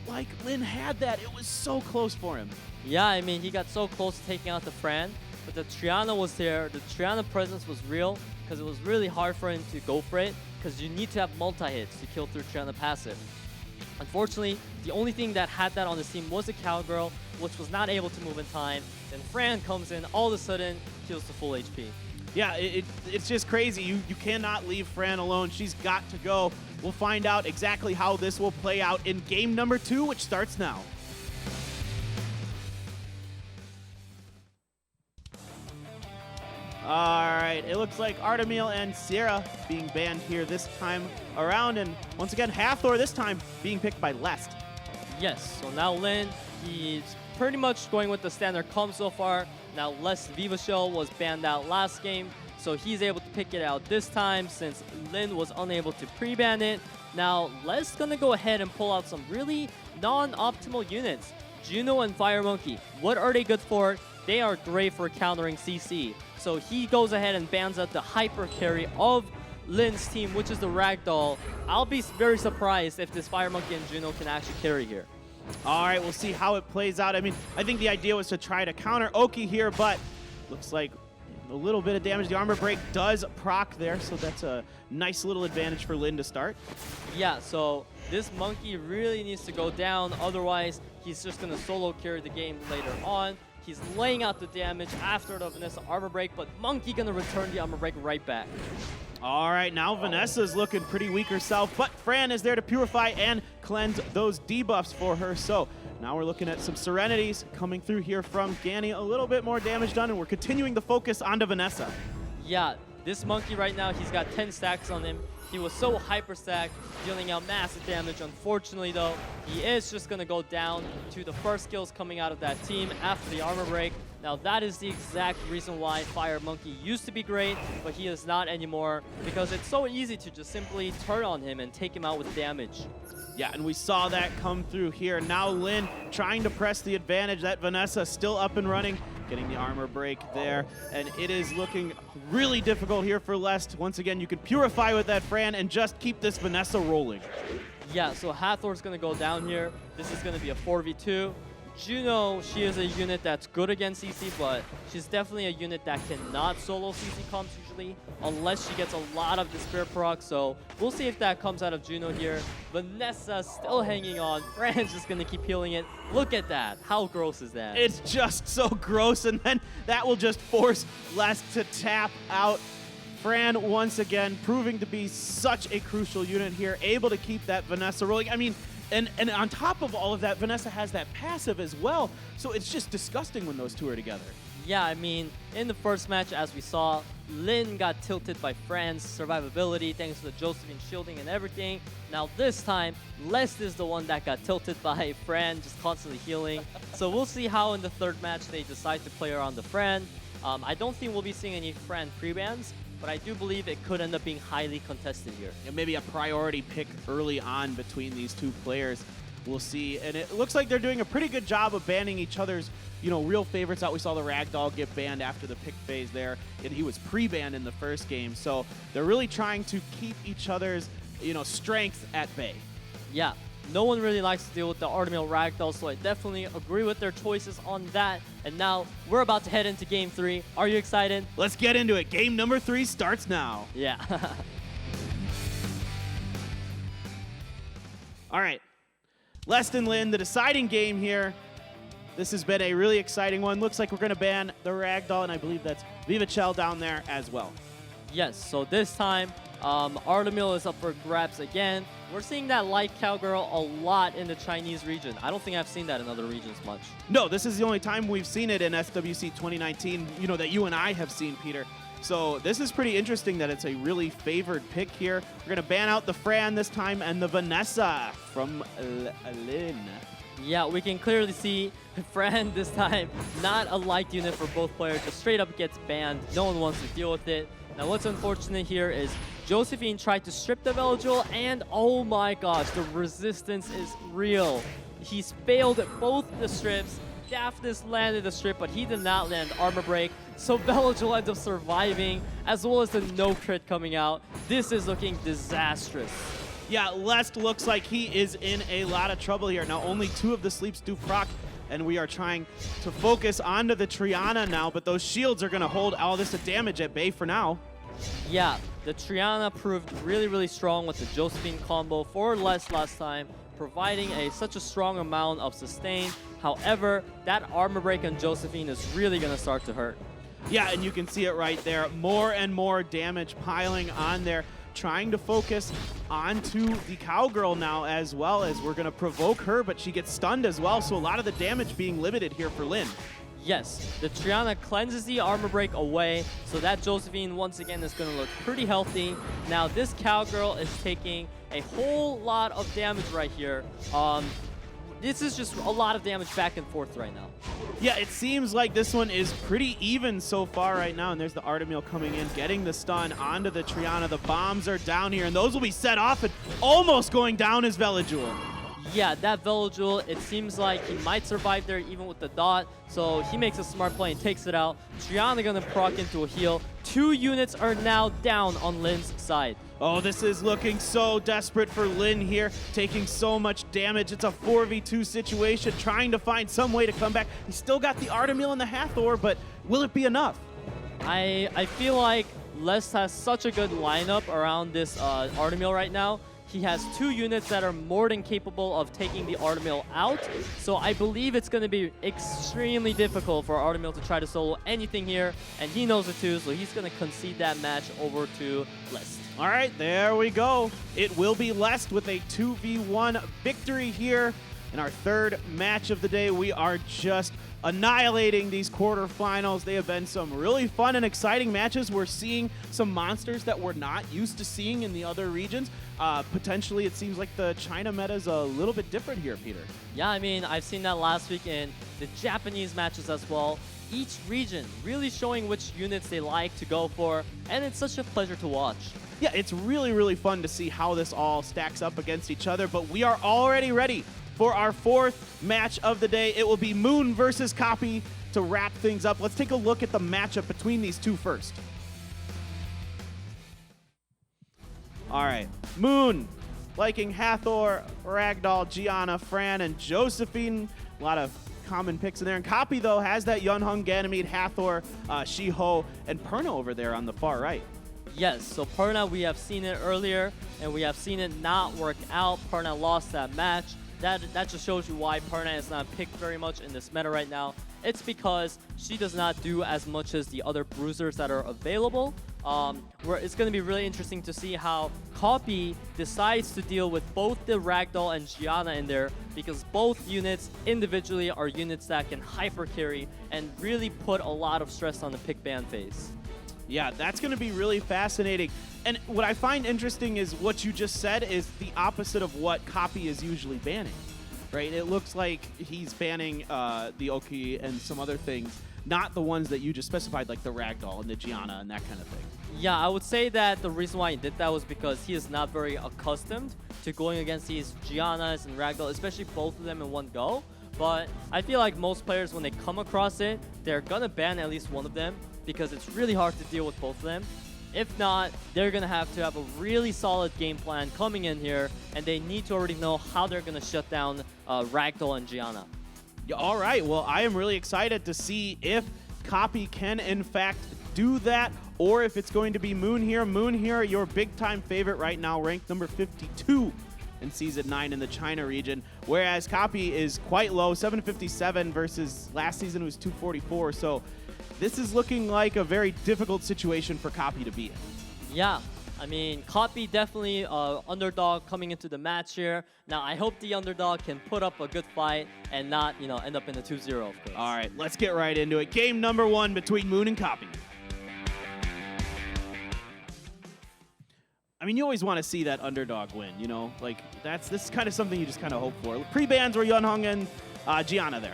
like Lin had that. It was so close for him. Yeah, I mean, he got so close to taking out the Fran, but the Triana was there. The Triana presence was real because it was really hard for him to go for it because you need to have multi-hits to kill through Triana passive. Unfortunately, the only thing that had that on the team was a Cowgirl, which was not able to move in time. Then Fran comes in, all of a sudden, kills the full HP. Yeah, it's just crazy. You cannot leave Fran alone. She's got to go. We'll find out exactly how this will play out in game number 2, which starts now. All right, it looks like Artemiel and Sierra being banned here this time around, and once again, Hathor this time being picked by Lest. Yes, so now Lin, he's pretty much going with the standard comp so far. Now, Les Viva Shell was banned out last game, so he's able to pick it out this time since Lin was unable to pre-ban it. Now, Les gonna go ahead and pull out some really non-optimal units. Juno and Fire Monkey, what are they good for? They are great for countering CC. So he goes ahead and bans out the hyper carry of Lin's team, which is the Ragdoll. I'll be very surprised if this Fire Monkey and Juno can actually carry here. All right, we'll see how it plays out. I mean, I think the idea was to try to counter Oki here, but looks like a little bit of damage. The armor break does proc there, so that's a nice little advantage for Lin to start. Yeah, so this monkey really needs to go down, otherwise he's just gonna solo carry the game later on. He's laying out the damage after the Vanessa armor break, but Monkey gonna return the armor break right back. All right, now Vanessa's looking pretty weak herself, but Fran is there to purify and cleanse those debuffs for her. So now we're looking at some Serenities coming through here from Ganny. A little bit more damage done, and we're continuing the focus onto Vanessa. Yeah, this monkey right now, he's got 10 stacks on him. He was so hyper stacked, dealing out massive damage. Unfortunately though, he is just gonna go down to the first kills coming out of that team after the armor break. Now that is the exact reason why Fire Monkey used to be great, but he is not anymore, because it's so easy to just simply turn on him and take him out with damage. Yeah, and we saw that come through here. Now Lin trying to press the advantage. That Vanessa still up and running, getting the armor break there. And it is looking really difficult here for Lest. Once again, you can purify with that Fran and just keep this Vanessa rolling. Yeah, so Hathor's gonna go down here. This is gonna be a 4v2. Juno, she is a unit that's good against CC, but she's definitely a unit that cannot solo CC comps usually, unless she gets a lot of Despair proc, so we'll see if that comes out of Juno here. Vanessa still hanging on. Fran's just gonna keep healing it. Look at that. How gross is that? It's just so gross, and then that will just force Les to tap out. Fran, once again, proving to be such a crucial unit here, able to keep that Vanessa rolling. I mean, and on top of all of that, Vanessa has that passive as well, so it's just disgusting when those two are together. Yeah, I mean, in the first match, as we saw, Lin got tilted by Fran's survivability thanks to the Josephine shielding and everything. Now this time, Les is the one that got tilted by Fran, just constantly healing. So we'll see how in the third match they decide to play around the Fran. I don't think we'll be seeing any Fran pre-bans, but I do believe it could end up being highly contested here. And maybe a priority pick early on between these two players. We'll see. And it looks like they're doing a pretty good job of banning each other's, real favorites out. We saw the Ragdoll get banned after the pick phase there, and he was pre-banned in the first game. So they're really trying to keep each other's, strength at bay. Yeah, no one really likes to deal with the Artemil Ragdoll, so I definitely agree with their choices on that. And now we're about to head into Game 3. Are you excited? Let's get into it. Game number 3 starts now. Yeah. All right. Lest and Lin, the deciding game here. This has been a really exciting one. Looks like we're going to ban the Ragdoll, and I believe that's Viva Chell down there as well. Yes, so this time, Artemil is up for grabs again. We're seeing that light cowgirl a lot in the Chinese region. I don't think I've seen that in other regions much. No, this is the only time we've seen it in SWC 2019, that you and I have seen, Peter. So this is pretty interesting that it's a really favored pick here. We're going to ban out the Fran this time and the Vanessa from Lin. Yeah, we can clearly see Fran this time, not a liked unit for both players, just straight up gets banned. No one wants to deal with it. Now what's unfortunate here is Josephine tried to strip the Veligil, and oh my gosh, the resistance is real. He's failed at both the strips. Daphnis landed the strip, but he did not land armor break. So Veligil ends up surviving, as well as the no crit coming out. This is looking disastrous. Yeah, Lest looks like he is in a lot of trouble here. Now only 2 of the sleeps do proc, and we are trying to focus onto the Triana now, but those shields are going to hold all this damage at bay for now. Yeah, the Triana proved really, really strong with the Josephine combo for last time, providing such a strong amount of sustain. However, that armor break on Josephine is really going to start to hurt. Yeah, and you can see it right there. More and more damage piling on there. Trying to focus onto the Cowgirl now, as well as we're going to provoke her, but she gets stunned as well. So a lot of the damage being limited here for Lin. Yes, the Triana cleanses the armor break away, so that Josephine once again is going to look pretty healthy. Now this Cowgirl is taking a whole lot of damage right here. this is just a lot of damage back and forth right now. Yeah, it seems like this one is pretty even so far right now. And there's the Artemil coming in, getting the stun onto the Triana. The bombs are down here, and those will be set off, and almost going down is Veligul. Yeah, that Veligul, it seems like he might survive there even with the dot. So he makes a smart play and takes it out. Triana gonna proc into a heal. 2 units are now down on Lin's side. Oh, this is looking so desperate for Lin here, taking so much damage. It's a 4v2 situation, trying to find some way to come back. He's still got the Artemil and the Hathor, but will it be enough? I feel like Les has such a good lineup around this Artemil right now. He has 2 units that are more than capable of taking the Artemil out. So I believe it's going to be extremely difficult for Artemil to try to solo anything here. And he knows it too, so he's going to concede that match over to Lest. All right, there we go. It will be Lest with a 2v1 victory here. In our 3rd match of the day, we are just annihilating these quarterfinals. They have been some really fun and exciting matches. We're seeing some monsters that we're not used to seeing in the other regions. Potentially, it seems like the China meta is a little bit different here, Peter. Yeah, I mean, I've seen that last week in the Japanese matches as well. Each region really showing which units they like to go for, and it's such a pleasure to watch. Yeah, it's really, really fun to see how this all stacks up against each other, but we are already ready for our 4th match of the day. It will be Moon versus Copy to wrap things up. Let's take a look at the matchup between these two first. All right, Moon, liking Hathor, Ragdoll, Gianna, Fran, and Josephine. A lot of common picks in there. And Copy, though, has that Yunhong, Ganymede, Hathor, Shiho, and Perna over there on the far right. Yes, so Perna, we have seen it earlier, and we have seen it not work out. Perna lost that match. That just shows you why Perna is not picked very much in this meta right now. It's because she does not do as much as the other bruisers that are available. Where it's going to be really interesting to see how Copy decides to deal with both the Ragdoll and Gianna in there, because both units individually are units that can hyper carry and really put a lot of stress on the pick ban phase. Yeah, that's going to be really fascinating. And what I find interesting is what you just said is the opposite of what Copy is usually banning, right? It looks like he's banning the Oki and some other things, not the ones that you just specified, like the Ragdoll and the Gianna and that kind of thing. Yeah, I would say that the reason why he did that was because he is not very accustomed to going against these Giannas and Ragdoll, especially both of them in one go. But I feel like most players, when they come across it, they're going to ban at least one of them, because it's really hard to deal with both of them. If not, they're going to have a really solid game plan coming in here, and they need to already know how they're going to shut down Ragdoll and Gianna. Yeah, all right, well, I am really excited to see if Copy can, in fact, do that, or if it's going to be Moon here. Moon here, your big-time favorite right now, ranked number 52 in Season 9 in the China region, whereas Copy is quite low, 757 versus last season it was 244, so this is looking like a very difficult situation for Copy to be in. Yeah, I mean, Copy definitely underdog coming into the match here. Now, I hope the underdog can put up a good fight and not, end up in a 2-0, of course. All right, let's get right into it. Game number 1 between Moon and Copy. I mean, you always want to see that underdog win, Like, this is kind of something you just kind of hope for. Pre-bans were Yunhong and Gianna there.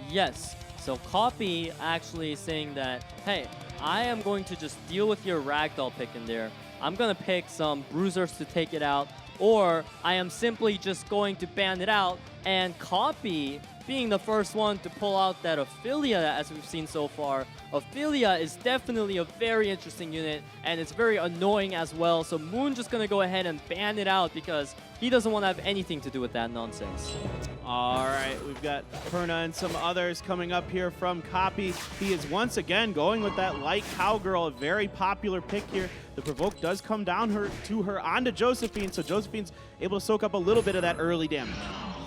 Yes. So Copy actually saying that, hey, I am going to just deal with your Ragdoll pick in there. I'm going to pick some bruisers to take it out, or I am simply just going to ban it out. And Copy, being the first one to pull out that Ophelia, as we've seen so far, Ophelia is definitely a very interesting unit, and it's very annoying as well. So Moon just going to go ahead and ban it out because he doesn't want to have anything to do with that nonsense. All right, we've got Perna and some others coming up here from Copy. He is once again going with that light cowgirl, a very popular pick here. The provoke does come down to her onto Josephine, so Josephine's able to soak up a little bit of that early damage.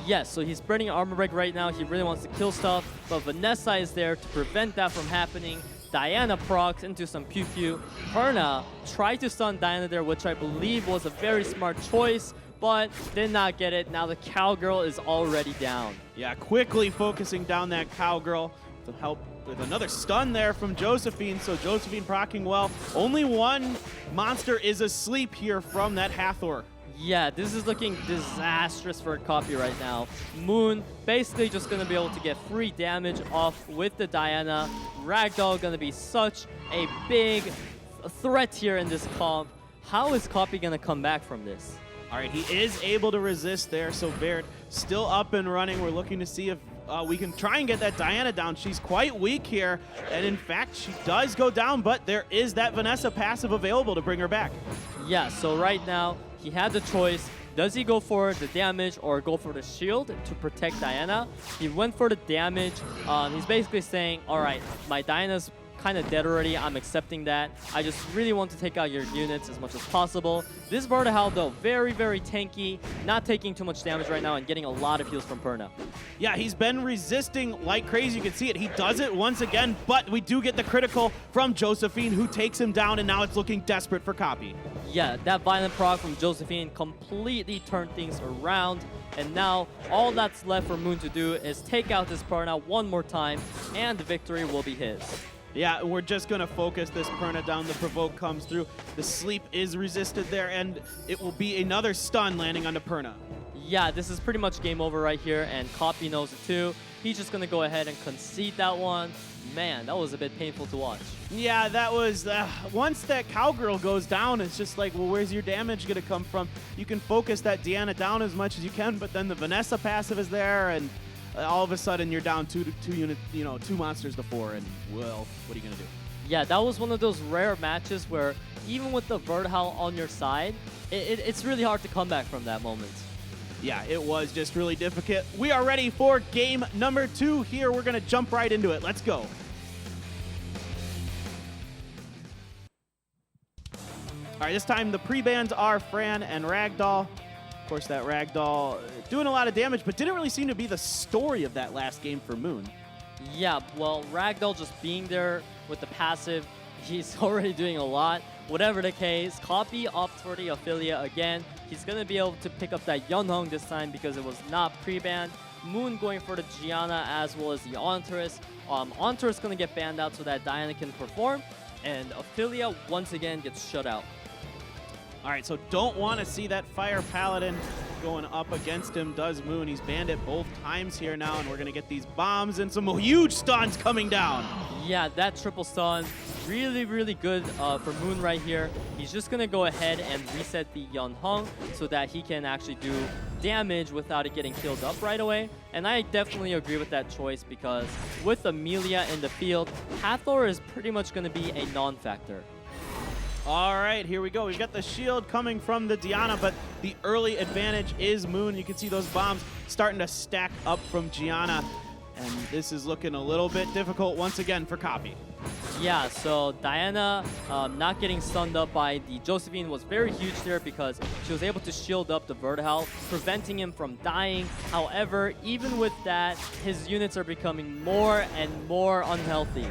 Yes, so he's spreading armor break right now. He really wants to kill stuff, but Vanessa is there to prevent that from happening. Diana procs into some pew-pew. Perna tried to stun Diana there, which I believe was a very smart choice, but did not get it. Now the cowgirl is already down. Yeah, quickly focusing down that cowgirl to help with another stun there from Josephine. So Josephine proccing well. Only one monster is asleep here from that Hathor. Yeah, this is looking disastrous for Copy right now. Moon basically just going to be able to get free damage off with the Diana. Ragdoll going to be such a big threat here in this comp. How is Copy going to come back from this? All right, he is able to resist there, so Baird still up and running. We're looking to see if we can try and get that Diana down. She's quite weak here, and in fact, she does go down, but there is that Vanessa passive available to bring her back. Yeah, so right now, he had the choice. Does he go for the damage or go for the shield to protect Diana? He went for the damage. He's basically saying, all right, my Diana's kind of dead already. I'm accepting that. I just really want to take out your units as much as possible. This Vertihal, though, very, very tanky, not taking too much damage right now and getting a lot of heals from Perna. Yeah, he's been resisting like crazy. You can see it. He does it once again, but we do get the critical from Josephine, who takes him down, and now it's looking desperate for Copy. Yeah, that violent proc from Josephine completely turned things around. And now all that's left for Moon to do is take out this Perna one more time, and the victory will be his. Yeah, we're just going to focus this Perna down. The provoke comes through. The sleep is resisted there, and it will be another stun landing on the Perna. Yeah, this is pretty much game over right here, and Copy knows it too. He's just going to go ahead and concede that one. Man, that was a bit painful to watch. Yeah, that was... once that Cowgirl goes down, it's just like, well, where's your damage going to come from? You can focus that Diana down as much as you can, but then the Vanessa passive is there, and all of a sudden you're down two monsters to 4, and well, what are you gonna do? Yeah, that was one of those rare matches where even with the Vertihal on your side, it's really hard to come back from that moment. Yeah, it was just really difficult. We are ready for game number 2 here. We're gonna jump right into it. Let's go. All right, this time the pre-bans are Fran and Ragdoll. Of course, that Ragdoll doing a lot of damage, but didn't really seem to be the story of that last game for Moon. Yeah, well, Ragdoll just being there with the passive, he's already doing a lot. Whatever the case, Copy opts for the Ophelia again. He's going to be able to pick up that Yunhong this time because it was not pre-banned. Moon going for the Gianna as well as the Entourist. Entourist going to get banned out so that Diana can perform. And Ophelia once again gets shut out. All right, so don't want to see that Fire Paladin going up against him, does Moon. He's banned it both times here now, and we're going to get these bombs and some huge stuns coming down. Yeah, that triple stun, really, really good for Moon right here. He's just going to go ahead and reset the Yunhong so that he can actually do damage without it getting killed up right away. And I definitely agree with that choice because with Amelia in the field, Hathor is pretty much going to be a non-factor. All right, here we go. We've got the shield coming from the Diana, but the early advantage is Moon. You can see those bombs starting to stack up from Gianna, and this is looking a little bit difficult once again for Copy. Yeah, so Diana not getting stunned up by the Josephine was very huge there because she was able to shield up the Vertihal, preventing him from dying. However, even with that, his units are becoming more and more unhealthy.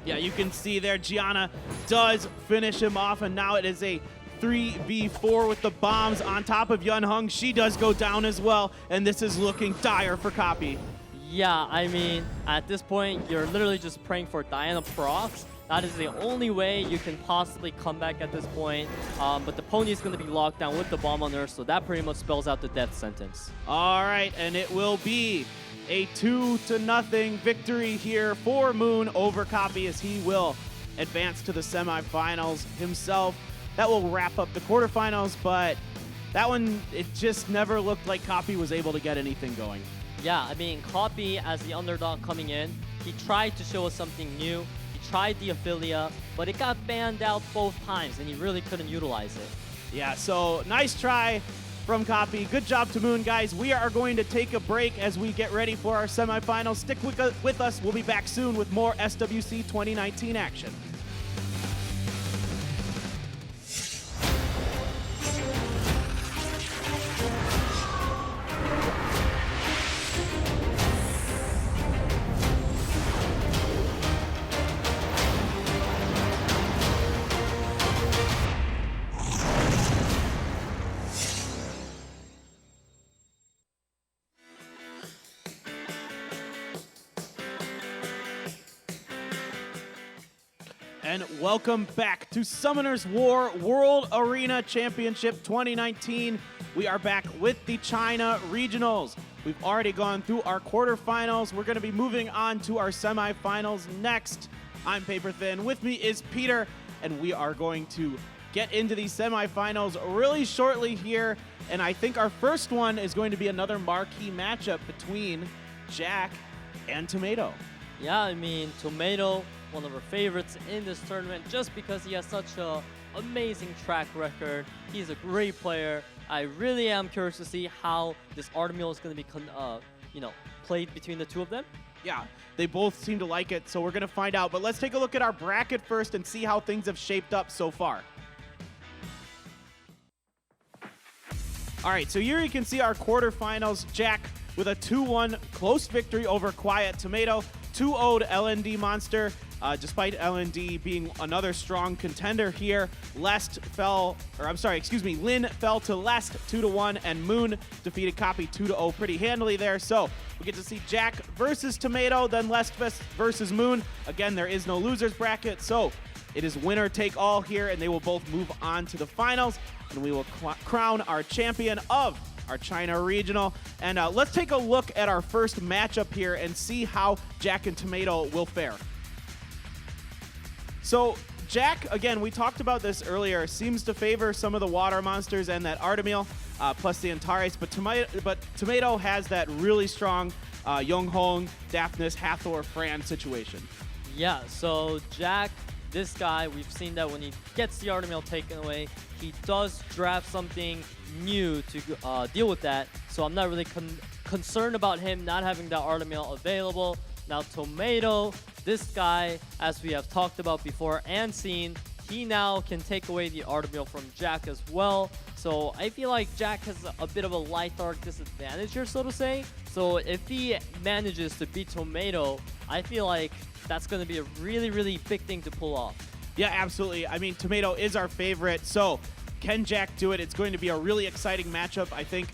Yeah, you can see there Gianna does finish him off, and now it is a 3v4 with the bombs on top of Yunhong. She does go down as well, and this is looking dire for Copy. Yeah, I mean, at this point, you're literally just praying for Diana procs. That is the only way you can possibly come back at this point. But the pony is going to be locked down with the bomb on her, so that pretty much spells out the death sentence. All right, and it will be a 2-0 victory here for Moon over Copy as he will advance to the semifinals himself. That will wrap up the quarterfinals, but that one, it just never looked like Copy was able to get anything going. Yeah, I mean, Copy as the underdog coming in, he tried to show us something new. He tried the Ophelia, but it got banned out both times, and he really couldn't utilize it. Yeah, so nice try from Copy. Good job to Moon, guys. We are going to take a break as we get ready for our semifinals. Stick with us. We'll be back soon with more SWC 2019 action. And welcome back to Summoner's War World Arena Championship 2019. We are back with the China Regionals. We've already gone through our quarterfinals. We're going to be moving on to our semifinals next. I'm Paper Thin. With me is Peter, and we are going to get into these semifinals really shortly here. And I think our first one is going to be another marquee matchup between Jack and Tomato. Yeah, I mean, Tomato, one of our favorites in this tournament just because he has such an amazing track record. He's a great player. I really am curious to see how this Artemil is going to be played between the two of them. Yeah, they both seem to like it, so we're going to find out. But let's take a look at our bracket first and see how things have shaped up so far. All right, so here you can see our quarterfinals. Jack with a 2-1 close victory over Quiet Tomato. 2-0'd LND Monster. Despite LND being another strong contender here, Lin fell to Lest 2-1, and Moon defeated Copy 2-0 pretty handily there. So we get to see Jack versus Tomato, then Lest versus Moon. Again, there is no losers bracket, so it is winner take all here, and they will both move on to the finals, and we will crown our champion of our China Regional. And let's take a look at our first matchup here and see how Jack and Tomato will fare. So Jack, again, we talked about this earlier, seems to favor some of the water monsters and that Artemil, plus the Antares, but Tomato has that really strong Yonghong, Daphnis, Hathor, Fran situation. Yeah, so Jack, this guy, we've seen that when he gets the Artemil taken away, he does draft something new to deal with that. So I'm not really concerned about him not having that Artemil available. Now Tomato, this guy, as we have talked about before and seen, he now can take away the Artemil from Jack as well. So I feel like Jack has a bit of a Lythark disadvantage here, so to say. So if he manages to beat Tomato, I feel like that's going to be a really, really big thing to pull off. Yeah, absolutely. I mean, Tomato is our favorite, so can Jack do it? It's going to be a really exciting matchup. I think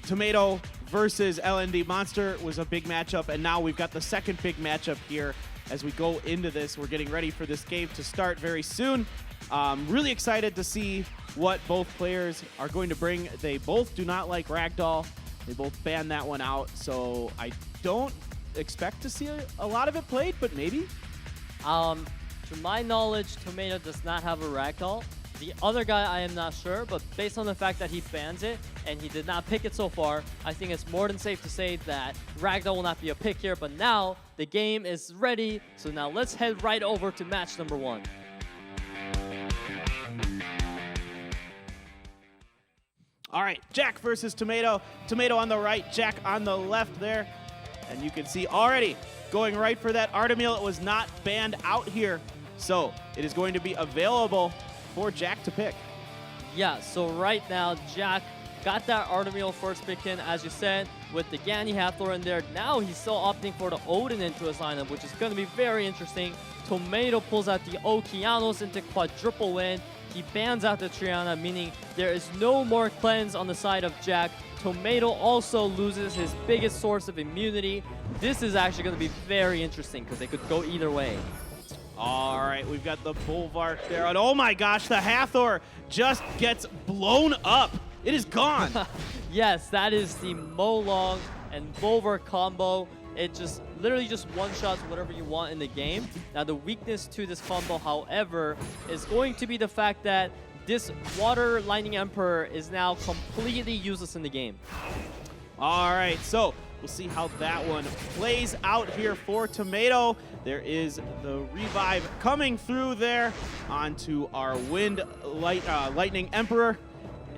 Tomato versus LND Monster was a big matchup, and now we've got the second big matchup here as we go into this. We're getting ready for this game to start very soon. Really excited to see what both players are going to bring. They both do not like Ragdoll. They both banned that one out, so I don't expect to see a lot of it played, but maybe. To my knowledge, Tomato does not have a Ragdoll. The other guy, I am not sure, but based on the fact that he bans it and he did not pick it so far, I think it's more than safe to say that Ragdoll will not be a pick here. But now the game is ready, so now let's head right over to match number 1. All right, Jack versus Tomato. Tomato on the right, Jack on the left there. And you can see already going right for that Artemil. It was not banned out here, so it is going to be available for Jack to pick. Yeah, so right now, Jack got that Artemil first pick in, as you said, with the Gani Hathor in there. Now he's still opting for the Odin into his lineup, which is going to be very interesting. Tomato pulls out the Okeanos into quadruple win. He bans out the Triana, meaning there is no more cleanse on the side of Jack. Tomato also loses his biggest source of immunity. This is actually going to be very interesting because they could go either way. All right, we've got the Bulwark there. And oh my gosh, the Hathor just gets blown up. It is gone. Yes, that is the Molong and Bulwark combo. It just literally just one-shots whatever you want in the game. Now, the weakness to this combo, however, is going to be the fact that this Water Lightning Emperor is now completely useless in the game. All right, so we'll see how that one plays out here for Tomato. There is the revive coming through there onto our Lightning Emperor.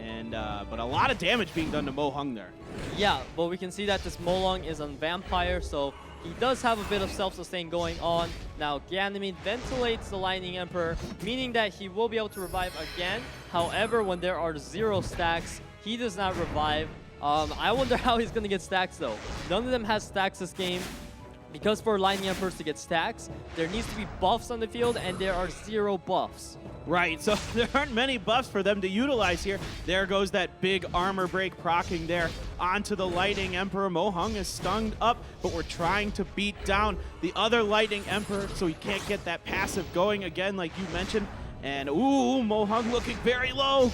And but a lot of damage being done to Mo Hung there. Yeah, but we can see that this Molong is on Vampire, so he does have a bit of self-sustain going on. Now, Ganymede ventilates the Lightning Emperor, meaning that he will be able to revive again. However, when there are 0 stacks, he does not revive. I wonder how he's going to get stacks, though. None of them has stacks this game. Because for Lightning Emperors to get stacks, there needs to be buffs on the field, and there are 0 buffs. Right, so there aren't many buffs for them to utilize here. There goes that big armor break proccing there onto the Lightning Emperor. Mo Hung is stung up, but we're trying to beat down the other Lightning Emperor so he can't get that passive going again like you mentioned. And ooh, Mo Hung looking very low.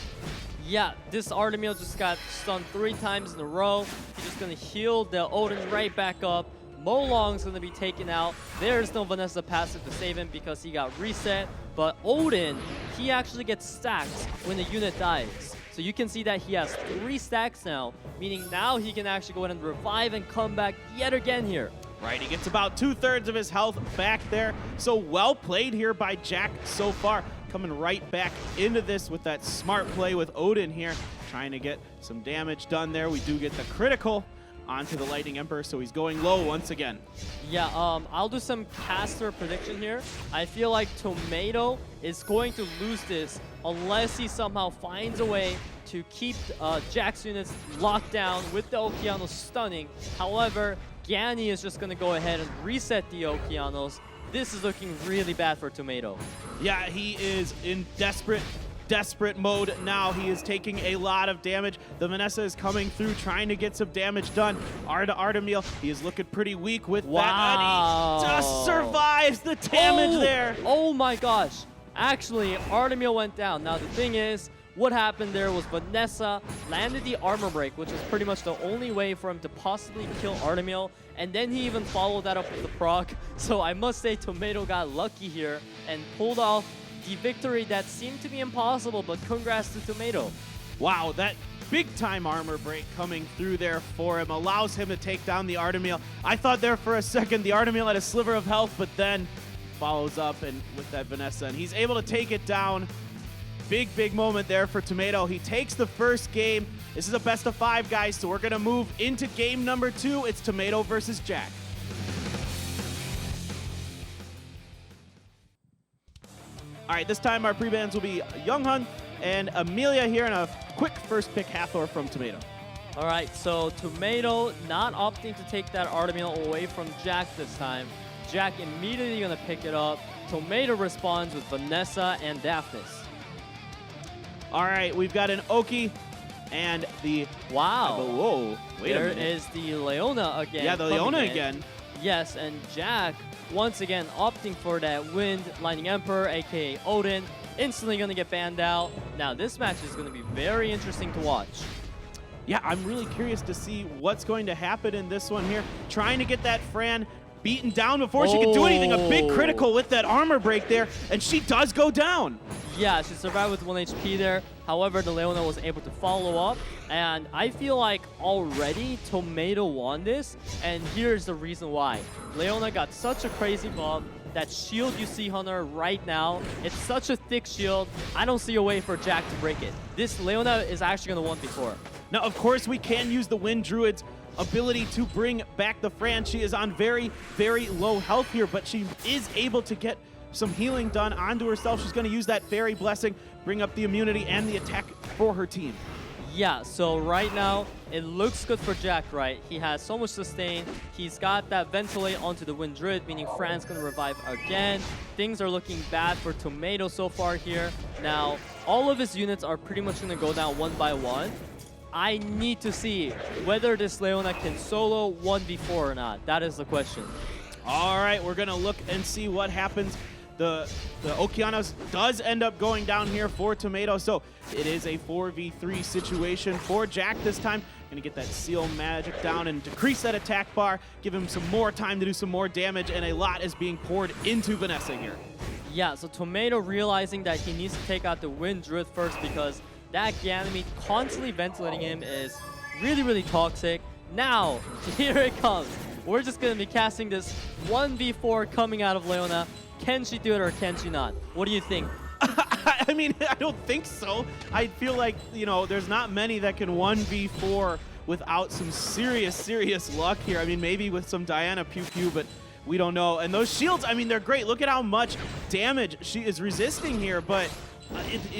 Yeah, this Artemio just got stunned 3 times in a row. He's just gonna heal the Odin right back up. Molong's gonna be taken out. There's no Vanessa passive to save him because he got reset. But Odin, he actually gets stacked when the unit dies. So you can see that he has 3 stacks now, meaning now he can actually go ahead and revive and come back yet again here. Right, he gets about 2/3 of his health back there. So well played here by Jack so far. Coming right back into this with that smart play with Odin here. Trying to get some damage done there. We do get the critical onto the Lightning Emperor, so he's going low once again. Yeah, I'll do some caster prediction here. I feel like Tomato is going to lose this unless he somehow finds a way to keep Jack's units locked down with the Okeanos stunning. However, Gani is just going to go ahead and reset the Okeanos. This is looking really bad for Tomato. Yeah, he is in desperate mode now. He is taking a lot of damage. The Vanessa is coming through, trying to get some damage done. Artemil, he is looking pretty weak with that. And he just survives the damage there. Oh my gosh. Actually, Artemil went down. Now the thing is, what happened there was Vanessa landed the armor break, which is pretty much the only way for him to possibly kill Artemil, and then he even followed that up with the proc. So I must say Tomato got lucky here and pulled off the victory that seemed to be impossible, but congrats to Tomato. Wow, that big-time armor break coming through there for him allows him to take down the Artemil. I thought there for a second the Artemil had a sliver of health, but then follows up and with that Vanessa, and he's able to take it down. Big moment there for Tomato. He takes the first game. This is a best of 5, guys, so we're going to move into game number 2. It's Tomato versus Jack. All right, this time our pre-bans will be Younghun and Amelia here, and a quick first pick Hathor from Tomato. All right, so Tomato not opting to take that Artemil away from Jack this time. Jack immediately going to pick it up. Tomato responds with Vanessa and Daphnis. All right, we've got an Oki and the... Wow. Whoa, wait a minute. There is the Leona again. Yeah, the Leona again. Yes, and Jack, once again, opting for that Wind Lightning Emperor, a.k.a. Odin. Instantly going to get banned out. Now, this match is going to be very interesting to watch. Yeah, I'm really curious to see what's going to happen in this one here. Trying to get that Fran beaten down before she could do anything. A big critical with that armor break there, and she does go down. Yeah, she survived with 1 HP there. However, the Leona was able to follow up, and I feel like already Tomato won this, and here's the reason why. Leona got such a crazy buff. That shield you see on her right now, it's such a thick shield. I don't see a way for Jack to break it. This Leona is actually going to 1v4. Now, of course, we can use the Wind Druid's ability to bring back the Fran. She is on very low health here, but she is able to get some healing done onto herself. She's going to use that Fairy Blessing, bring up the immunity and the attack for her team. Yeah, so right now, it looks good for Jack, right? He has so much sustain. He's got that Ventilate onto the Wind Druid, meaning Fran's going to revive again. Things are looking bad for Tomato so far here. Now, all of his units are pretty much going to go down 1 by 1. I need to see whether this Leona can solo 1v4 or not. That is the question. All right, we're going to look and see what happens. The Okeanos does end up going down here for Tomato, so it is a 4v3 situation for Jack this time. Going to get that Seal Magic down and decrease that attack bar, give him some more time to do some more damage, and a lot is being poured into Vanessa here. Yeah, so Tomato realizing that he needs to take out the Wind Druid first because that Ganymede constantly ventilating him is really toxic. Now, here it comes. We're just going to be casting this 1v4 coming out of Leona. Can she do it or can she not? What do you think? I mean, I don't think so. I feel like, you know, there's not many that can 1v4 without some serious luck here. I mean, maybe with some Diana Pew Pew, but we don't know. And those shields, I mean, they're great. Look at how much damage she is resisting here, but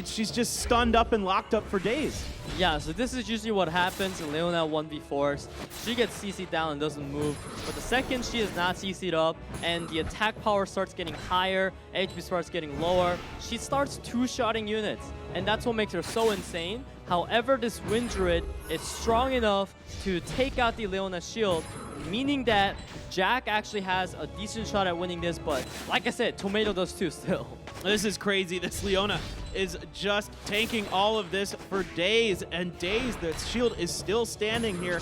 she's just stunned up and locked up for days. Yeah, so this is usually what happens in Leona 1v4s. She gets CC'd down and doesn't move, but the second she is not CC'd up and the attack power starts getting higher, HP starts getting lower, she starts two-shotting units, and that's what makes her so insane. However, this Wind Druid is strong enough to take out the Leona shield, meaning that Jack actually has a decent shot at winning this, but like I said, Tomato does too still. This is crazy. This Leona is just tanking all of this for days and days. The shield is still standing here,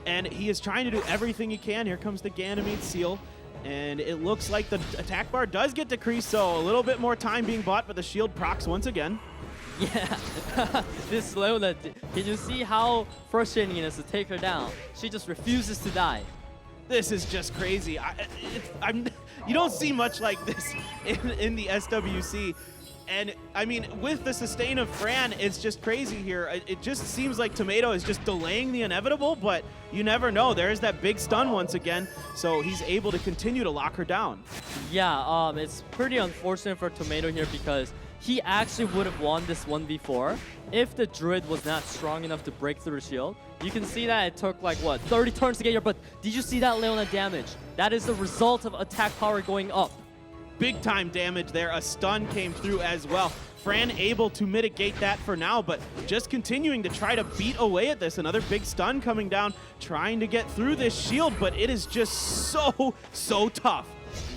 and he is trying to do everything he can. Here comes the Ganymede seal, and it looks like the attack bar does get decreased, so a little bit more time being bought, but the shield procs once again. Yeah, this Leona, can you see how frustrating it is to take her down? She just refuses to die. This is just crazy. You don't see much like this in the SWC. And I mean, with the sustain of Fran, it's just crazy here. It just seems like Tomato is just delaying the inevitable, but you never know. There's that big stun once again, so he's able to continue to lock her down. Yeah, it's pretty unfortunate for Tomato here because he actually would have won this 1v4 if the Druid was not strong enough to break through the shield. You can see that it took like, what, 30 turns to get here, but did you see that Leona damage? That is the result of attack power going up. Big time damage there. A stun came through as well. Fran able to mitigate that for now, but just continuing to try to beat away at this. Another big stun coming down, trying to get through this shield, but it is just so tough.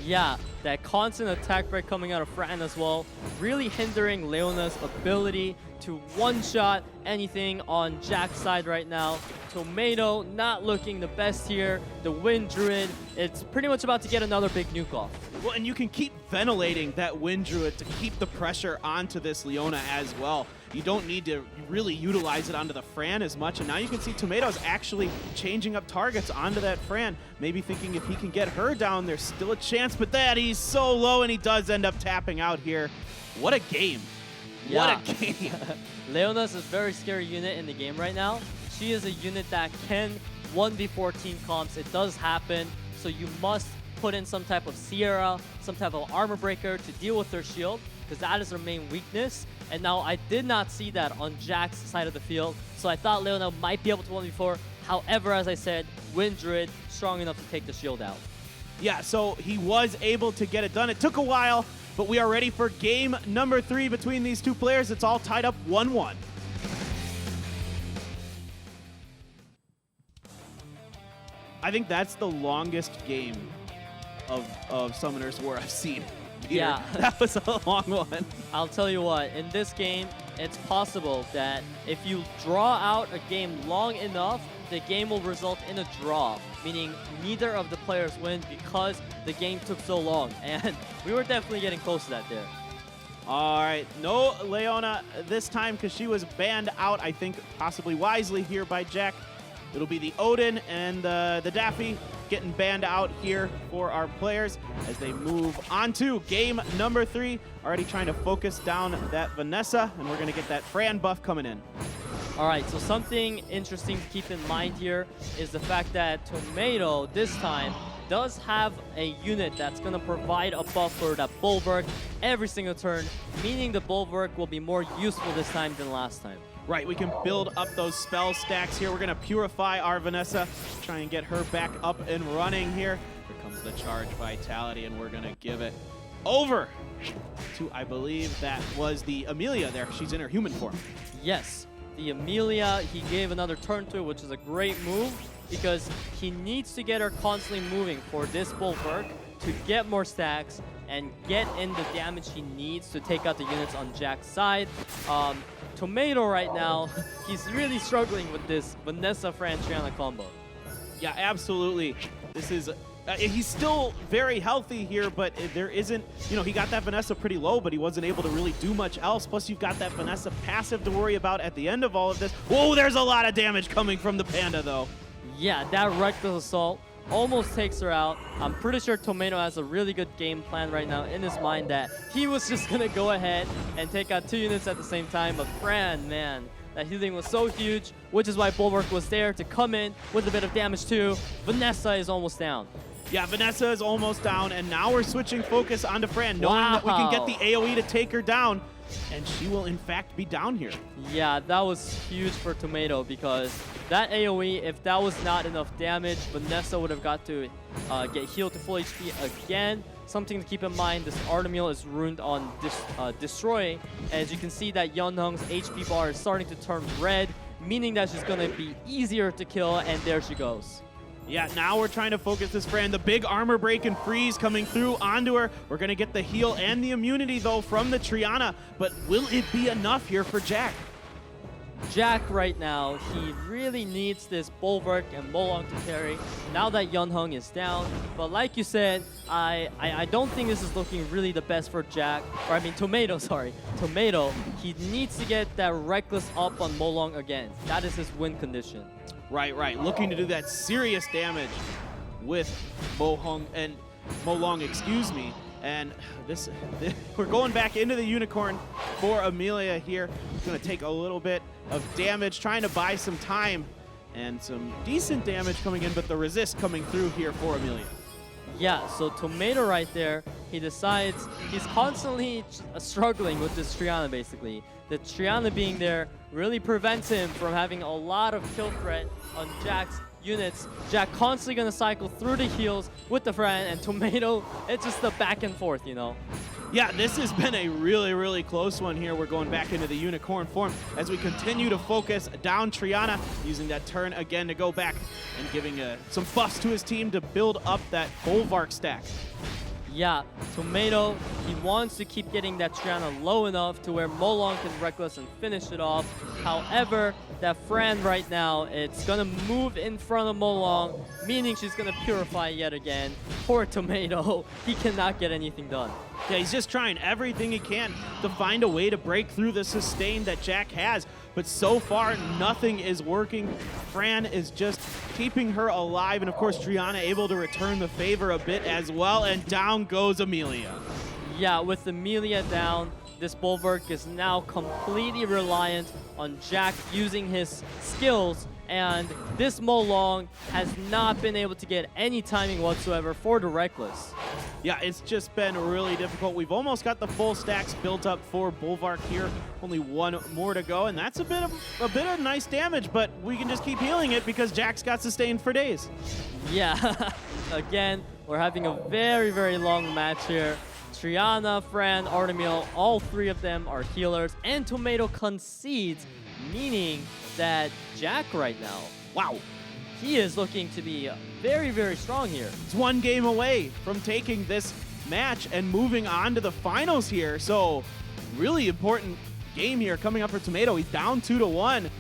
Yeah, that constant attack break coming out of Fran as well, really hindering Leona's ability to one-shot anything on Jack's side right now. Tomato not looking the best here. The Wind Druid, it's pretty much about to get another big nuke off. Well, and you can keep ventilating that Wind Druid to keep the pressure onto this Leona as well. You don't need to really utilize it onto the Fran as much, and now you can see Tomato's actually changing up targets onto that Fran, maybe thinking if he can get her down, there's still a chance, but that he's so low, and he does end up tapping out here. What a game. Yeah. What a game. Leona's a very scary unit in the game right now. She is a unit that can 1v4 team comps. It does happen, so you must put in some type of Sierra, some type of armor breaker to deal with their shield, because that is her main weakness. And now I did not see that on Jack's side of the field, so I thought Leona might be able to 1v4. However, as I said, Wind Druid strong enough to take the shield out. Yeah, so he was able to get it done. It took a while, but we are ready for game number 3 between these two players. It's all tied up 1-1. I think that's the longest game of Summoner's War I've seen. Peter. Yeah. That was a long one. I'll tell you what, in this game, it's possible that if you draw out a game long enough, the game will result in a draw, meaning neither of the players win because the game took so long. And we were definitely getting close to that there. All right, no Leona this time because she was banned out, I think possibly wisely here by Jack. It'll be the Odin and the Daffy getting banned out here for our players as they move on to game number 3. Already trying to focus down that Vanessa, and we're going to get that Fran buff coming in. All right, so something interesting to keep in mind here is the fact that Tomato this time does have a unit that's going to provide a buff for that Bulwark every single turn, meaning the Bulwark will be more useful this time than last time. Right, we can build up those spell stacks here. We're going to purify our Vanessa, try and get her back up and running here. Here comes the Charge Vitality, and we're going to give it over to, I believe that was the Amelia there. She's in her human form. Yes, the Amelia, he gave another turn to, which is a great move because he needs to get her constantly moving for this Bulwark to get more stacks and get in the damage he needs to take out the units on Jack's side. Tomato right now, he's really struggling with this Vanessa Fran Triana combo. Yeah, absolutely. This is, he's still very healthy here, but there isn't, you know, he got that Vanessa pretty low, but he wasn't able to really do much else. Plus, you've got that Vanessa passive to worry about at the end of all of this. Whoa, there's a lot of damage coming from the Panda, though. Yeah, that Reckless Assault almost takes her out. I'm pretty sure Tomato has a really good game plan right now in his mind that he was just going to go ahead and take out 2 units at the same time. But Fran, man, that healing was so huge, which is why Bulwark was there to come in with a bit of damage too. Vanessa is almost down. Yeah, Vanessa is almost down, and now we're switching focus onto Fran, knowing that we can get the AoE to take her down, and she will in fact be down here. Yeah, that was huge for Tomato because that AoE, if that was not enough damage, Vanessa would have got to get healed to full HP again. Something to keep in mind, this Artemis is ruined on Destroy. As you can see that Yeonhung's HP bar is starting to turn red, meaning that she's going to be easier to kill, and there she goes. Yeah, now we're trying to focus this Fran. The big armor break and freeze coming through onto her. We're going to get the heal and the immunity, though, from the Triana. But will it be enough here for Jack? Jack right now, he really needs this Bulwark and Molong to carry now that Yunhong is down. But like you said, I don't think this is looking really the best for Jack. Or I mean Tomato, sorry. Tomato, he needs to get that Reckless up on Molong again. That is his win condition. Right. Looking to do that serious damage with Molong, excuse me. And this we're going back into the Unicorn for Amelia here. It's going to take a little bit of damage, trying to buy some time, and some decent damage coming in, but the resist coming through here for Amelia. Yeah, so Tomato right there, he decides he's constantly struggling with this Triana basically. The Triana being there really prevents him from having a lot of kill threat on Jack's units. Jack constantly gonna cycle through the heals with the Fran, and Tomato, it's just the back and forth, you know. Yeah, this has been a really close one here. We're going back into the Unicorn form as we continue to focus down Triana, using that turn again to go back and giving some buffs to his team to build up that Bulwark stack. Yeah, Tomato, he wants to keep getting that Triana low enough to where Molong can Reckless and finish it off. However, that Fran right now, it's gonna move in front of Molong, meaning she's gonna purify yet again. Poor Tomato, he cannot get anything done. Yeah, he's just trying everything he can to find a way to break through the sustain that Jack has. But so far, nothing is working. Fran is just keeping her alive. And of course, Triana able to return the favor a bit as well. And down goes Amelia. Yeah, with Amelia down, this Bulwark is now completely reliant on Jack using his skills. And this Molong has not been able to get any timing whatsoever for the Reckless. Yeah, it's just been really difficult. We've almost got the full stacks built up for Bulwark here. Only one more to go, and that's a bit of nice damage, but we can just keep healing it because Jack's got sustained for days. Yeah, again, we're having a very long match here. Triana, Fran, Artemil, all three of them are healers, and Tomato concedes, meaning that Jack right now, wow, he is looking to be very strong here. It's one game away from taking this match and moving on to the finals here. So really important game here coming up for Tomato. He's down 2-1.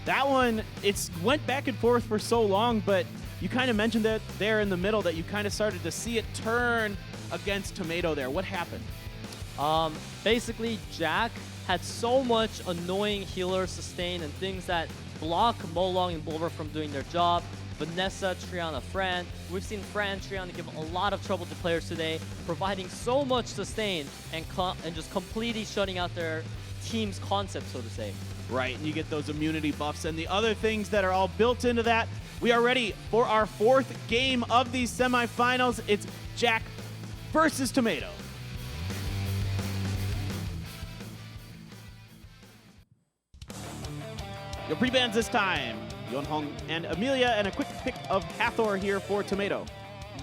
That one, it's went back and forth for so long, but you kind of mentioned that there in the middle that you kind of started to see it turn against Tomato there. What happened? Basically, Jack had so much annoying healer sustain and things that block Molong and Bulwark from doing their job. Vanessa, Triana, Fran. We've seen Fran, Triana give a lot of trouble to players today, providing so much sustain and just completely shutting out their team's concept, so to say. Right, and you get those immunity buffs and the other things that are all built into that. We are ready for our fourth game of these semifinals. It's Jack versus Tomato. Your pre-bans this time, Yunhong and Amelia, and a quick pick of Hathor here for Tomato.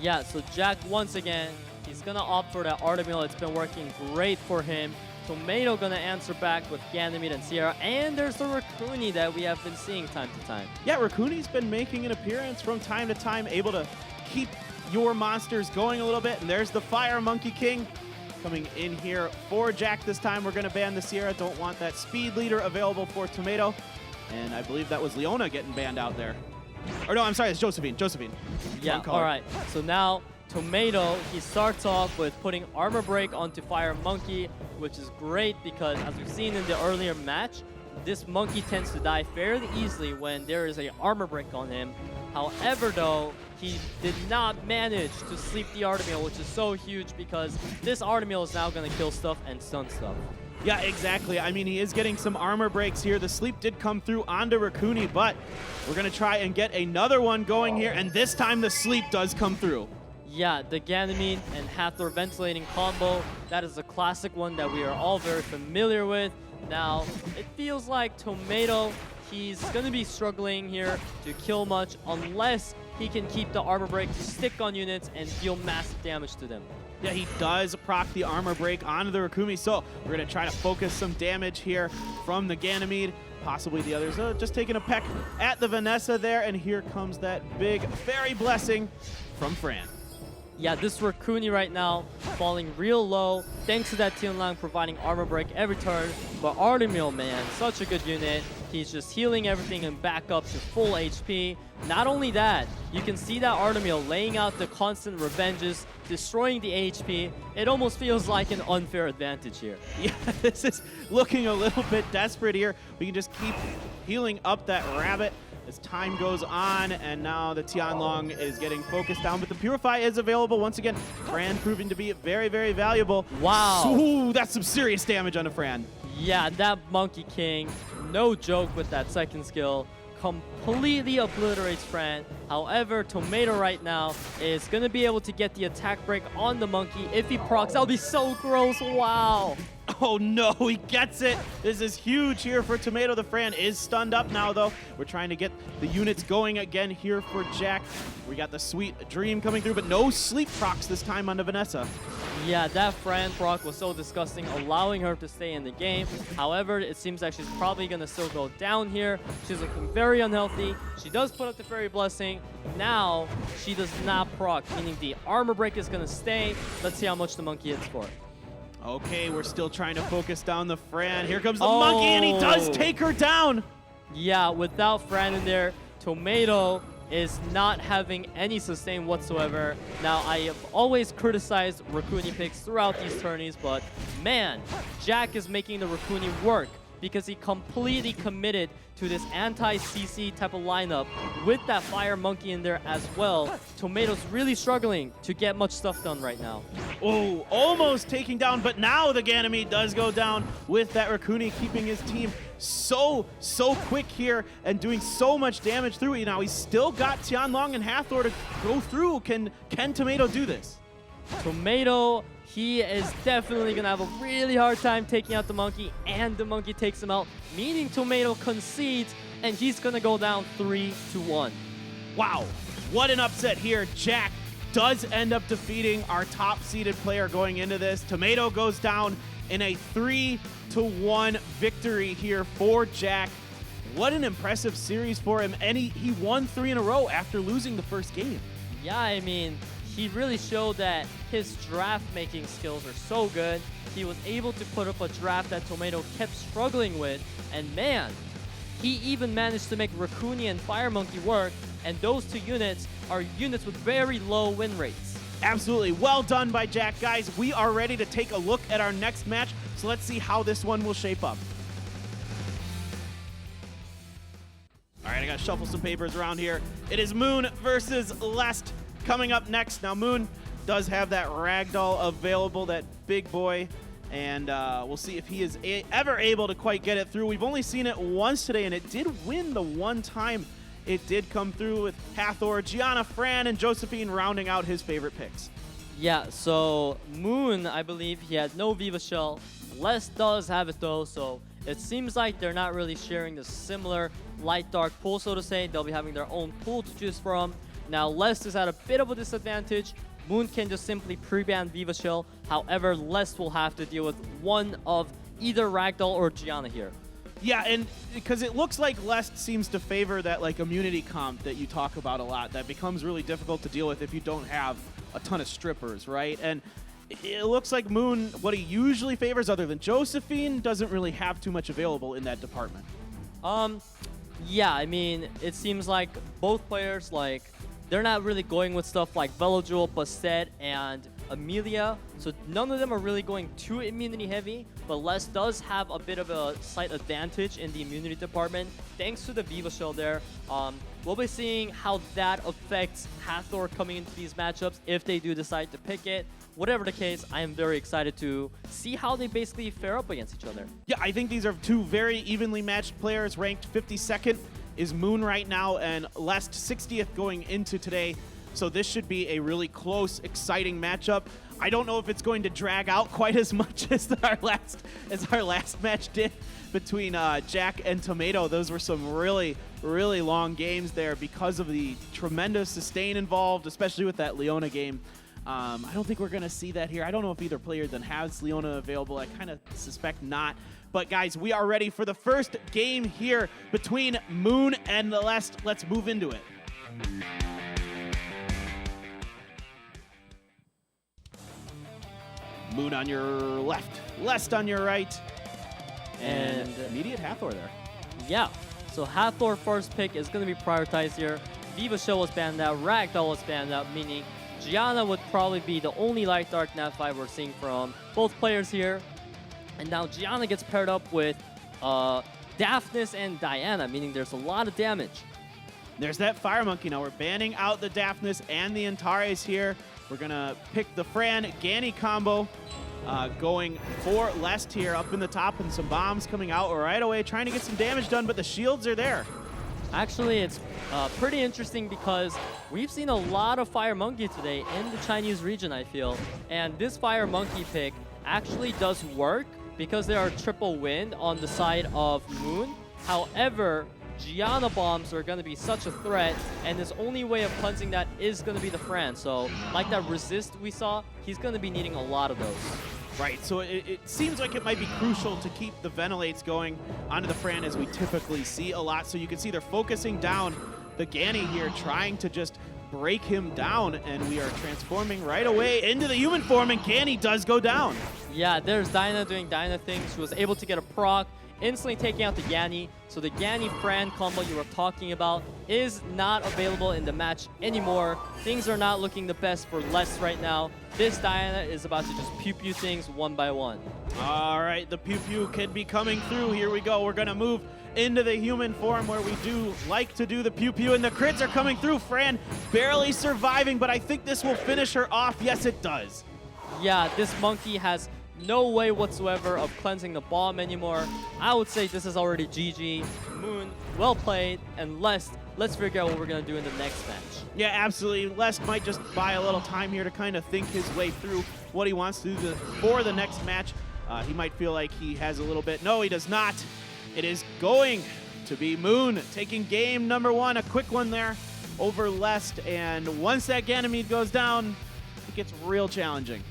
Yeah, so Jack, once again, he's going to opt for that Artemil. It's been working great for him. Tomato going to answer back with Ganymede and Sierra, and there's the Raccoony that we have been seeing time to time. Yeah, Raccoony's been making an appearance from time to time, able to keep your monsters going a little bit, and there's the Fire Monkey King coming in here for Jack this time. We're going to ban the Sierra. Don't want that speed leader available for Tomato. And I believe that was Leona getting banned out there. Or no, I'm sorry, it's Josephine. Yeah, all right. So now Tomato, he starts off with putting Armor Break onto Fire Monkey, which is great because as we've seen in the earlier match, this monkey tends to die fairly easily when there is a Armor Break on him. However, though, he did not manage to sleep the Artemil, which is so huge because this Artemil is now going to kill stuff and stun stuff. Yeah, exactly. I mean, he is getting some armor breaks here. The sleep did come through onto Raccoony, but we're going to try and get another one going here, and this time the sleep does come through. Yeah, the Ganymede and Hathor ventilating combo, that is a classic one that we are all very familiar with. Now, it feels like Tomato, he's going to be struggling here to kill much unless he can keep the armor break to stick on units and deal massive damage to them. Yeah, he does proc the armor break onto the Raccoony, so we're going to try to focus some damage here from the Ganymede. possibly the others. Just taking a peck at the Vanessa there, and here comes that big fairy blessing from Fran. Yeah, this Rakuni right now falling real low thanks to that Tianlang providing armor break every turn. But Artemil, man, such a good unit. He's just healing everything and back up to full HP. Not only that, you can see that Artemil laying out the constant revenges, destroying the HP. It almost feels like an unfair advantage here. Yeah, this is looking a little bit desperate here. We can just keep healing up that rabbit as time goes on, and now the Tianlong is getting focused down, but the Purify is available once again. Fran proving to be very, very valuable. Wow. Ooh, that's some serious damage on a Fran. Yeah, that Monkey King, no joke with that second skill. Completely obliterates Fran. However, Tomato right now is going to be able to get the attack break on the Monkey. If he procs, that would be so gross. Wow. Oh no, he gets it. This is huge here for Tomato. The Fran is stunned up now, though. We're trying to get the units going again here for Jack. We got the sweet dream coming through, but no sleep procs this time on the Vanessa. Yeah, that Fran proc was so disgusting, allowing her to stay in the game. However, it seems like she's probably going to still go down here. She's looking very unhealthy. She does put up the Fairy Blessing. Now, she does not proc, meaning the armor break is going to stay. Let's see how much the Monkey hits for it. Okay, we're still trying to focus down the Fran. Here comes the Monkey, and he does take her down. Yeah, without Fran in there, Tomato is not having any sustain whatsoever. Now, I have always criticized Rakuni picks throughout these tourneys, but man, Jack is making the Rakuni work because he completely committed to this anti-CC type of lineup with that Fire Monkey in there as well. Tomato's really struggling to get much stuff done right now. Oh, almost taking down, but now the Ganymede does go down with that Rakuni, keeping his team so quick here and doing so much damage through it. Now he's still got Tianlong and Hathor to go through. Can Tomato do this? Tomato, he is definitely going to have a really hard time taking out the Monkey, and the Monkey takes him out, meaning Tomato concedes, and he's going to go down 3-1. Wow, what an upset here. Jack does end up defeating our top-seeded player going into this. Tomato goes down in a 3-1 victory here for Jack. What an impressive series for him, and he won 3 in a row after losing the first game. Yeah, I mean, he really showed that his draft-making skills are so good. He was able to put up a draft that Tomato kept struggling with, and man, he even managed to make Rakuni and Fire Monkey work, and those two units are units with very low win rates. Absolutely. Well done by Jack. Guys, we are ready to take a look at our next match, so let's see how this one will shape up. All right, I got to shuffle some papers around here. It is Moon versus Lest coming up next. Now, Moon does have that ragdoll available, that big boy, and we'll see if he is ever able to quite get it through. We've only seen it once today, and it did win the one time it did come through, with Hathor, Gianna, Fran, and Josephine rounding out his favorite picks. Yeah, so Moon, I believe he had no Viva Shell. Les does have it though, so it seems like they're not really sharing the similar light-dark pool, so to say. They'll be having their own pool to choose from. Now, Les is at a bit of a disadvantage. Moon can just simply pre-ban Viva Shell. However, Les will have to deal with one of either Ragdoll or Gianna here. Yeah, and because it looks like Lest seems to favor that like immunity comp that you talk about a lot, that becomes really difficult to deal with if you don't have a ton of strippers, right? And it looks like Moon, what he usually favors other than Josephine, doesn't really have too much available in that department. Yeah, I mean, it seems like both players, like, they're not really going with stuff like Velojewel, Bastet, and Amelia, so none of them are really going too immunity heavy, but Les does have a bit of a slight advantage in the immunity department thanks to the Viva Shell there. We'll be seeing how that affects Hathor coming into these matchups if they do decide to pick it. Whatever the case, I am very excited to see how they basically fare up against each other. Yeah, I think these are two very evenly matched players. Ranked 52nd is Moon right now, and Lest 60th going into today. So this should be a really close, exciting matchup. I don't know if it's going to drag out quite as much as our last match did between Jack and Tomato. Those were some really long games there because of the tremendous sustain involved, especially with that Leona game. I don't think we're going to see that here. I don't know if either player then has Leona available. I kind of suspect not. But guys, we are ready for the first game here between Moon and Lest. Let's move into it. Moon on your left, Lest on your right, and immediate Hathor there. Yeah, so Hathor first pick is going to be prioritized here. Viva Shell was banned out, Ragdoll was banned out, meaning Gianna would probably be the only Light Dark Nat 5 we're seeing from both players here. And now Gianna gets paired up with Daphnis and Diana, meaning there's a lot of damage. There's that Fire Monkey. Now we're banning out the Daphnis and the Antares here. We're going to pick the Fran Ganny combo, going for Lest here up in the top, and some bombs coming out right away, trying to get some damage done, but the shields are there. Actually, it's pretty interesting because we've seen a lot of Fire Monkey today in the Chinese region, I feel. And this Fire Monkey pick actually does work because there are triple wind on the side of Moon. However, Gianna bombs are going to be such a threat, and his only way of cleansing that is going to be the Fran. So, like that resist we saw, he's going to be needing a lot of those. Right, so it seems like it might be crucial to keep the Ventilates going onto the Fran, as we typically see a lot. So you can see they're focusing down the Ganny here, trying to just break him down, and we are transforming right away into the human form, and Ganny does go down. Yeah, there's Diana doing Diana things. She was able to get a proc, instantly taking out the Ganny. So the Ganny-Fran combo you were talking about is not available in the match anymore. Things are not looking the best for Lest right now. This Diana is about to just pew-pew things one by one. All right, the pew-pew can be coming through. Here we go. We're going to move into the human form where we do like to do the pew-pew, and the crits are coming through. Fran barely surviving, but I think this will finish her off. Yes, it does. Yeah, this monkey has no way whatsoever of cleansing the bomb anymore. I would say this is already GG. Moon, well played, and Lest, let's figure out what we're going to do in the next match. Yeah, absolutely. Lest might just buy a little time here to kind of think his way through what he wants to do for the next match. He might feel like he has a little bit. No, he does not. It is going to be Moon taking game number one. A quick one there over Lest, and once that Ganymede goes down, it gets real challenging.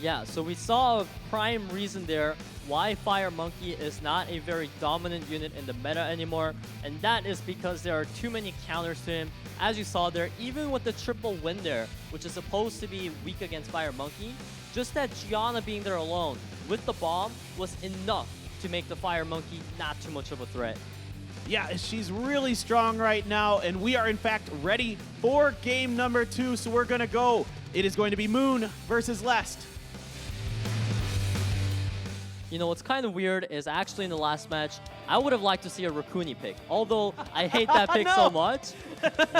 Yeah, so we saw a prime reason there why Fire Monkey is not a very dominant unit in the meta anymore, and that is because there are too many counters to him. As you saw there, even with the triple wind there, which is supposed to be weak against Fire Monkey, just that Gianna being there alone with the bomb was enough to make the Fire Monkey not too much of a threat. Yeah, she's really strong right now, and we are in fact ready for game number two, so we're gonna go. It is going to be Moon versus Lest. You know, what's kind of weird is actually in the last match, I would have liked to see a Raccoony pick. Although I hate that pick so much.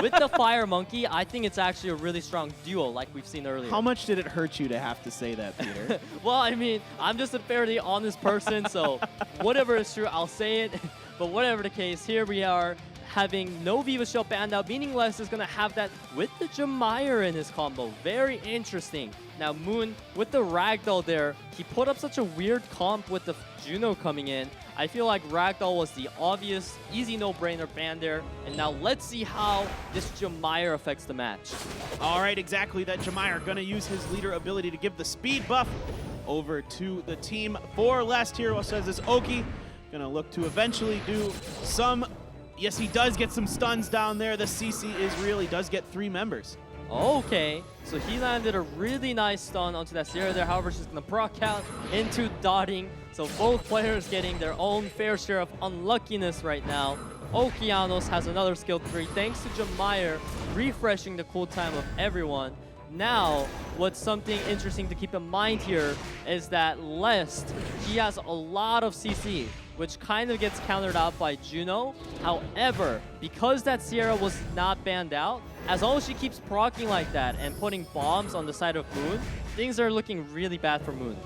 With the Fire Monkey, I think it's actually a really strong duo like we've seen earlier. How much did it hurt you to have to say that, Peter? Well, I mean, I'm just a fairly honest person, so whatever is true, I'll say it. But whatever the case, here we are having no Viva Shell banned out, meaning Lest is going to have that with the Jemire in his combo. Very interesting. Now Moon, with the Ragdoll there, he put up such a weird comp with the Juno coming in. I feel like Ragdoll was the obvious, easy no-brainer ban there. And now let's see how this Jemire affects the match. All right, exactly. That Jemire going to use his leader ability to give the speed buff over to the team for Lest here. What says this Oki? Going to look to eventually do some... Yes, he does get some stuns down there. The CC is real. He does get 3 members. Okay, so he landed a really nice stun onto that Sierra there. However, she's going to proc out into dotting. So both players getting their own fair share of unluckiness right now. Okeanos has another skill 3 thanks to Jemire refreshing the cooltime of everyone. Now, what's something interesting to keep in mind here is that Lest, he has a lot of CC, which kind of gets countered out by Juno. However, because that Sierra was not banned out, as long as she keeps proccing like that and putting bombs on the side of Moon, things are looking really bad for Moon.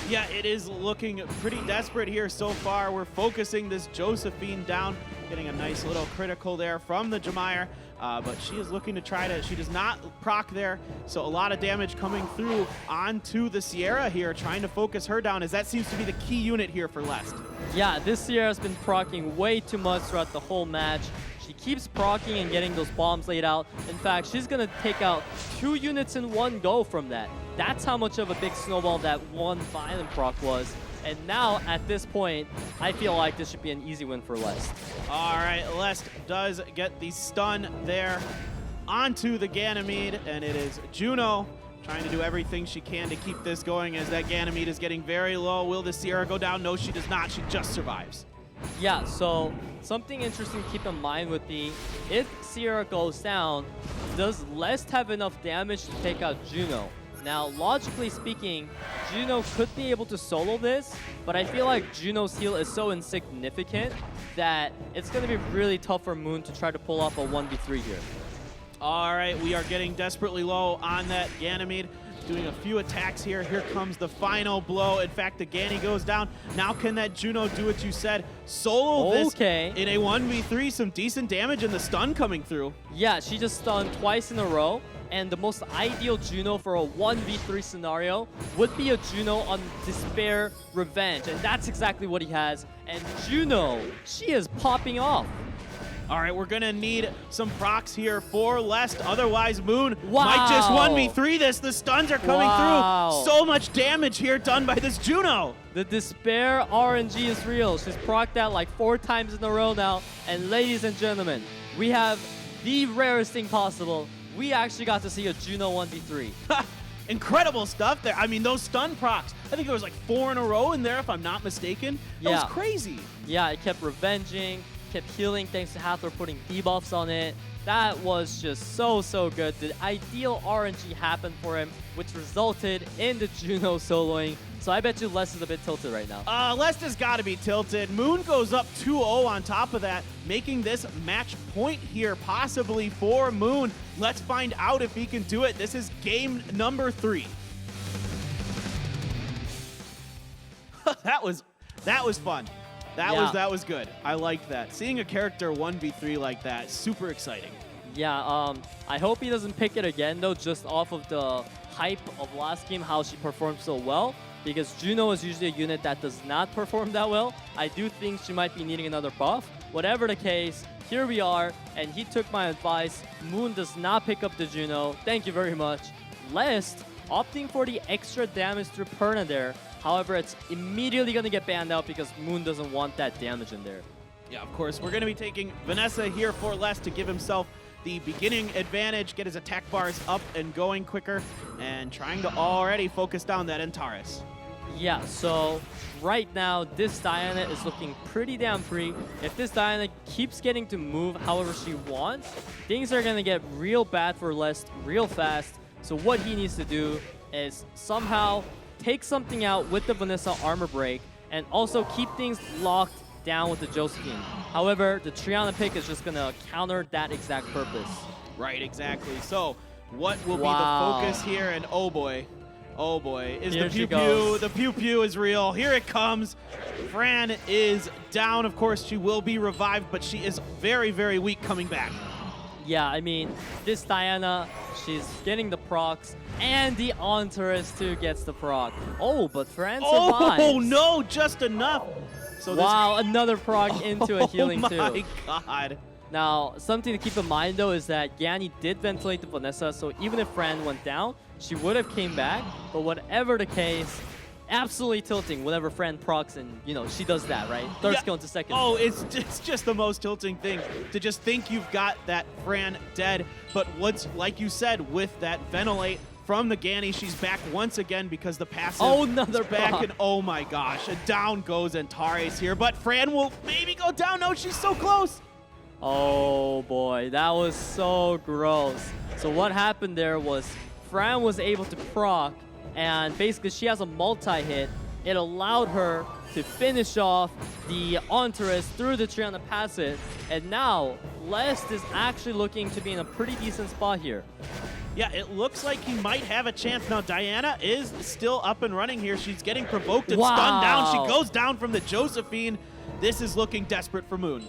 Yeah, it is looking pretty desperate here so far. We're focusing this Josephine down, getting a nice little critical there from the Jemire. But she is looking to try to, she does not proc there, so a lot of damage coming through onto the Sierra here, trying to focus her down, as that seems to be the key unit here for Lest. Yeah, this Sierra's been proccing way too much throughout the whole match. She keeps proccing and getting those bombs laid out. In fact, she's gonna take out 2 units in one go from that. That's how much of a big snowball that one violent proc was. And now, at this point, I feel like this should be an easy win for Lest. All right, Lest does get the stun there onto the Ganymede, and it is Juno trying to do everything she can to keep this going as that Ganymede is getting very low. Will the Sierra go down? No, she does not. She just survives. Yeah, so something interesting to keep in mind would be if Sierra goes down, does Lest have enough damage to take out Juno? Now, logically speaking, Juno could be able to solo this, but I feel like Juno's heal is so insignificant that it's going to be really tough for Moon to try to pull off a 1v3 here. All right, we are getting desperately low on that Ganymede. Doing a few attacks here. Here comes the final blow. In fact, the Ganny goes down. Now can that Juno do what you said? Solo this in a 1v3, some decent damage and the stun coming through. Yeah, she just stunned twice in a row. And the most ideal Juno for a 1v3 scenario would be a Juno on Despair Revenge. And that's exactly what he has. And Juno, she is popping off. All right, we're gonna need some procs here for Lest. Otherwise, Moon might just 1v3 this. The stuns are coming through. So much damage here done by this Juno. The Despair RNG is real. She's procced that like 4 times in a row now. And ladies and gentlemen, we have the rarest thing possible. We actually got to see a Juno 1v3. Incredible stuff there. I mean, those stun procs. I think there was like 4 in a row in there, if I'm not mistaken. That was crazy. Yeah, it kept revenging. Kept healing thanks to Hathor putting debuffs on it. That was just so good. The ideal RNG happened for him, which resulted in the Juno soloing. So I bet you Lest is a bit tilted right now. Lest has got to be tilted. Moon goes up 2-0 on top of that, making this match point here possibly for Moon. Let's find out if he can do it. This is game number 3. That was fun. That was good. I liked that. Seeing a character 1v3 like that, super exciting. Yeah, I hope he doesn't pick it again though, just off of the hype of last game, how she performed so well. Because Juno is usually a unit that does not perform that well. I do think she might be needing another buff. Whatever the case, here we are, and he took my advice. Moon does not pick up the Juno. Thank you very much. Lest opting for the extra damage through Perna there. However, it's immediately going to get banned out because Moon doesn't want that damage in there. Yeah, of course. We're going to be taking Vanessa here for Lest to give himself the beginning advantage, get his attack bars up and going quicker, and trying to already focus down that Antares. Yeah, so right now, this Diana is looking pretty damn free. If this Diana keeps getting to move however she wants, things are going to get real bad for Lest real fast. So what he needs to do is somehow take something out with the Vanessa armor break and also keep things locked down with the Josephine. However, the Triana pick is just going to counter that exact purpose. Right, exactly. So what will be the focus here? And oh boy, is here the pew pew. The pew pew is real. Here it comes. Fran is down. Of course, she will be revived, but she is very weak coming back. Yeah, I mean, this Diana, she's getting the procs, and the Antares too gets the proc. Oh, but Fran survives. Oh no, just enough. So wow, another proc into a healing too. Oh my god. Now, something to keep in mind though is that Ganny did ventilate the Vanessa, so even if Fran went down, she would have came back. But whatever the case, absolutely tilting whenever Fran procs, and you know she does that, right? Third skill into second. Oh, it's just the most tilting thing to just think you've got that Fran dead. But what's like you said with that ventilate from the Ganny, she's back once again because the passive another is back, proc. and oh my gosh, and down goes Antares here. But Fran will maybe go down. No, she's so close. Oh boy, that was so gross. So what happened there was Fran was able to proc, and basically she has a multi-hit. It allowed her to finish off the Antares through the Triana passive, and now Lest is actually looking to be in a pretty decent spot here. Yeah, it looks like he might have a chance. Now, Diana is still up and running here. She's getting provoked and stunned down. She goes down from the Josephine. This is looking desperate for Moon.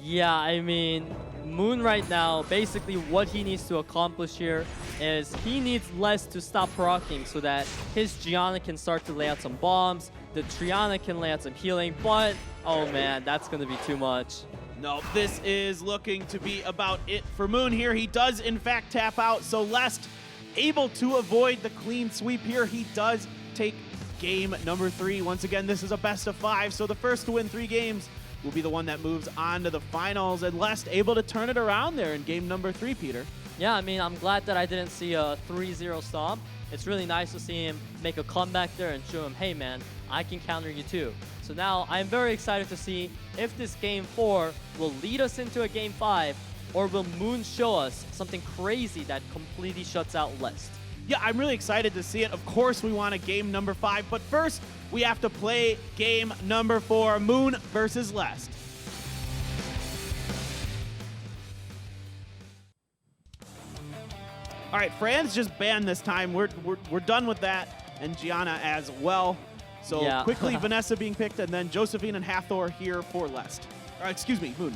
Yeah, I mean, Moon right now, basically what he needs to accomplish here is he needs Lest to stop proccing so that his Gianna can start to lay out some bombs, the Triana can lay out some healing, but oh man, that's going to be too much. No, this is looking to be about it for Moon here. He does, in fact, tap out. So Lest able to avoid the clean sweep here. He does take game number 3. Once again, this is a best of 5. So the first to win 3 games will be the one that moves on to the finals. And Lest able to turn it around there in game number 3, Peter. Yeah, I mean, I'm glad that I didn't see a 3-0 stomp. It's really nice to see him make a comeback there and show him, hey man, I can counter you too. So now I'm very excited to see if this game 4 will lead us into a game 5, or will Moon show us something crazy that completely shuts out Lest. Yeah, I'm really excited to see it. Of course, we want a game number 5, but first we have to play game number 4, Moon versus Lest. All right, Fran's just banned this time. We're done with that, and Gianna as well. So yeah. quickly, Vanessa being picked, and then Josephine and Hathor here for Lest. Excuse me, Moon.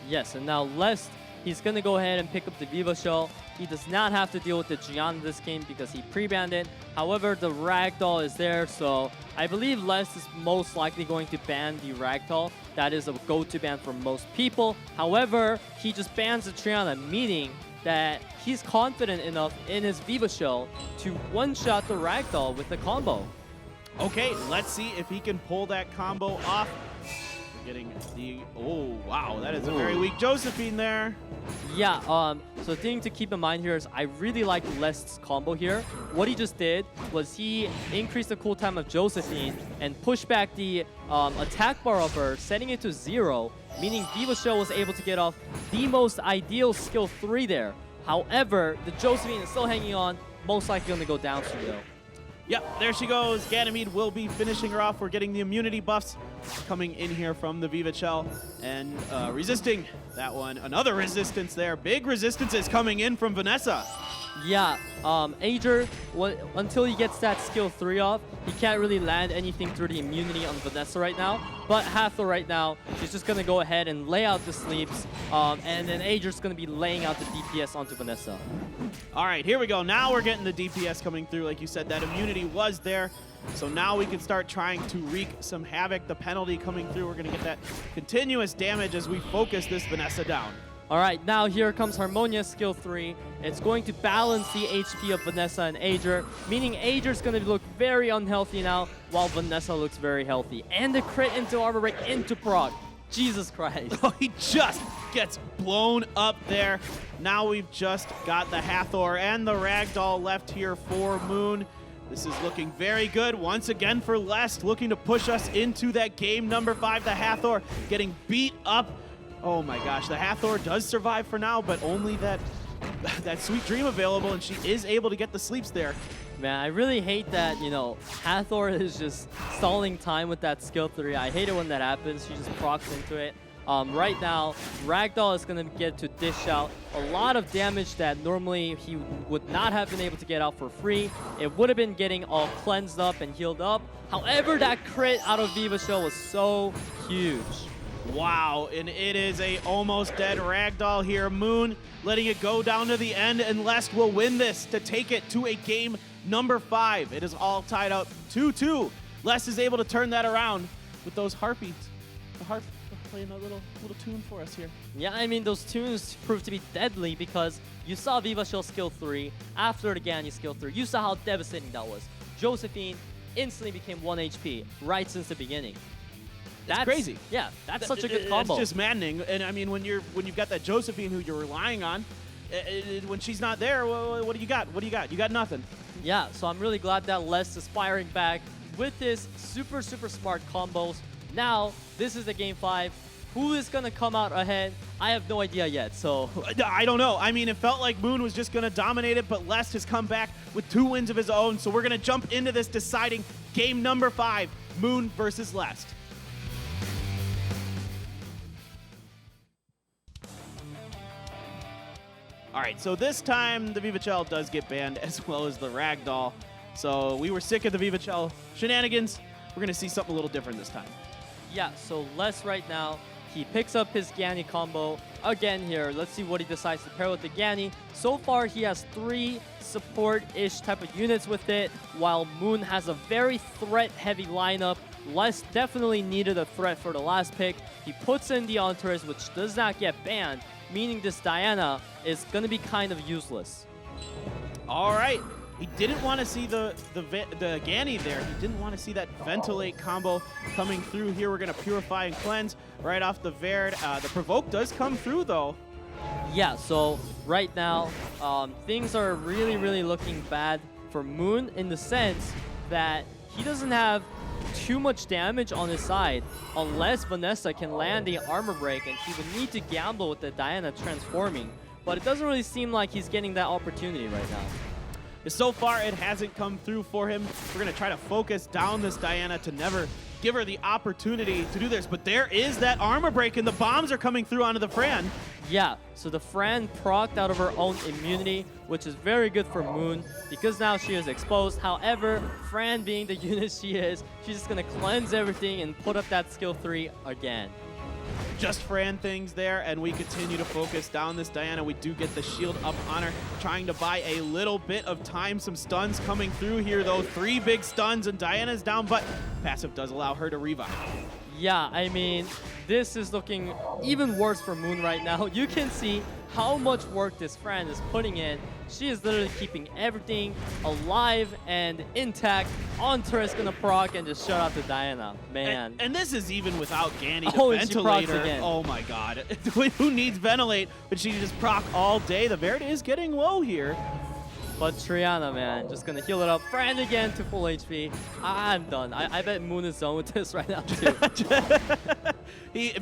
Yes, and now Lest, he's going to go ahead and pick up the Viva Shell. He does not have to deal with the Gianna this game because he pre-banned it. However, the Ragdoll is there, so I believe Lest is most likely going to ban the Ragdoll. That is a go-to ban for most people. However, he just bans the Triana, meaning that he's confident enough in his Viva Shell to one-shot the Ragdoll with the combo. Okay, let's see if he can pull that combo off. We're getting the... Oh, wow, that is a very weak Josephine there. Yeah, so the thing to keep in mind here is I really like Lest's combo here. What he just did was he increased the cooltime of Josephine and pushed back the attack bar of her, setting it to 0, meaning Viva Shell was able to get off the most ideal skill 3 there. However, the Josephine is still hanging on, most likely going to go downstream though. Yep, there she goes. Ganymede will be finishing her off. We're getting the immunity buffs coming in here from the Viva Shell and resisting that one. Another resistance there. Big resistance is coming in from Vanessa. Yeah, Ager, until he gets that skill 3 off, he can't really land anything through the immunity on Vanessa right now. But Hathor right now, she's just going to go ahead and lay out the sleeps, and then Ager's going to be laying out the DPS onto Vanessa. All right, here we go. Now we're getting the DPS coming through. Like you said, that immunity was there. So now we can start trying to wreak some havoc. The penalty coming through, we're going to get that continuous damage as we focus this Vanessa down. All right, now here comes Harmonia's skill 3. It's going to balance the HP of Vanessa and Ager, meaning Ager's going to look very unhealthy now, while Vanessa looks very healthy. And the crit into armor break into proc. Jesus Christ. Oh, he just gets blown up there. Now we've just got the Hathor and the Ragdoll left here for Moon. This is looking very good. Once again for Lest, looking to push us into that game number 5. The Hathor getting beat up. Oh my gosh, the Hathor does survive for now, but only that Sweet Dream available, and she is able to get the sleeps there. Man, I really hate that, you know, Hathor is just stalling time with that skill 3. I hate it when that happens. She just procs into it. Right now, Ragdoll is going to get to dish out a lot of damage that normally he would not have been able to get out for free. It would have been getting all cleansed up and healed up. However, that crit out of Viva Shell was so huge. Wow, and it is a almost dead Ragdoll here. Moon letting it go down to the end, and Lest will win this to take it to a game number 5. It is all tied up 2-2. Lest is able to turn that around with those harpies. The harp playing a little tune for us here. Yeah, I mean, those tunes proved to be deadly because you saw Viva Shell skill 3 after the Ganny skill 3. You saw how devastating that was. Josephine instantly became 1 HP right since the beginning. That's crazy. Yeah, that's such a good combo. It's just maddening. And I mean, when you've got that Josephine who you're relying on, when she's not there, what do you got? What do you got? You got nothing. Yeah, so I'm really glad that Lest is firing back with his super smart combos. Now, this is the game 5. Who is going to come out ahead? I have no idea yet, so... I don't know. I mean, it felt like Moon was just going to dominate it, but Lest has come back with 2 wins of his own. So we're going to jump into this deciding game number 5, Moon versus Lest. All right, so this time the Viva Shell does get banned as well as the Ragdoll. So we were sick of the Viva Shell shenanigans. We're going to see something a little different this time. Yeah, so Lest right now, he picks up his Ganny combo again here. Let's see what he decides to pair with the Ganny. So far, he has 3 support-ish type of units with it, while Moon has a very threat-heavy lineup Les definitely needed a threat for the last pick. He puts in the Huntress, which does not get banned, meaning this Diana is going to be kind of useless. All right. He didn't want to see the Ganny there. He didn't want to see that Ventilate combo coming through here. We're going to Purify and Cleanse right off the Verd. The Provoke does come through, though. Yeah, so right now, things are really looking bad for Moon in the sense that he doesn't have too much damage on his side unless Vanessa can land the armor break, and he would need to gamble with the Diana transforming. But it doesn't really seem like he's getting that opportunity right now. So far, it hasn't come through for him. We're going to try to focus down this Diana to never give her the opportunity to do this. But there is that armor break, and the bombs are coming through onto the Fran. Yeah, so the Fran procced out of her own immunity, which is very good for Moon because now she is exposed. However, Fran being the unit she is, she's just going to cleanse everything and put up that skill 3 again. Just Fran things there, and we continue to focus down this Diana. We do get the shield up on her, trying to buy a little bit of time. Some stuns coming through here, though. 3 big stuns, and Diana's down, but passive does allow her to revive. Yeah, I mean, this is looking even worse for Moon right now. You can see how much work this Fran is putting in. She is literally keeping everything alive and intact. Huntress gonna proc and just shut out the Diana. Man. And this is even without Ganny, the and she procs Ventilator. again. Oh my god. Who needs Ventilate? But she just proc all day. The Verde is getting low here. But Triana, man, just gonna heal it up. Fran again to full HP. I'm done. I bet Moon is done with this right now, too.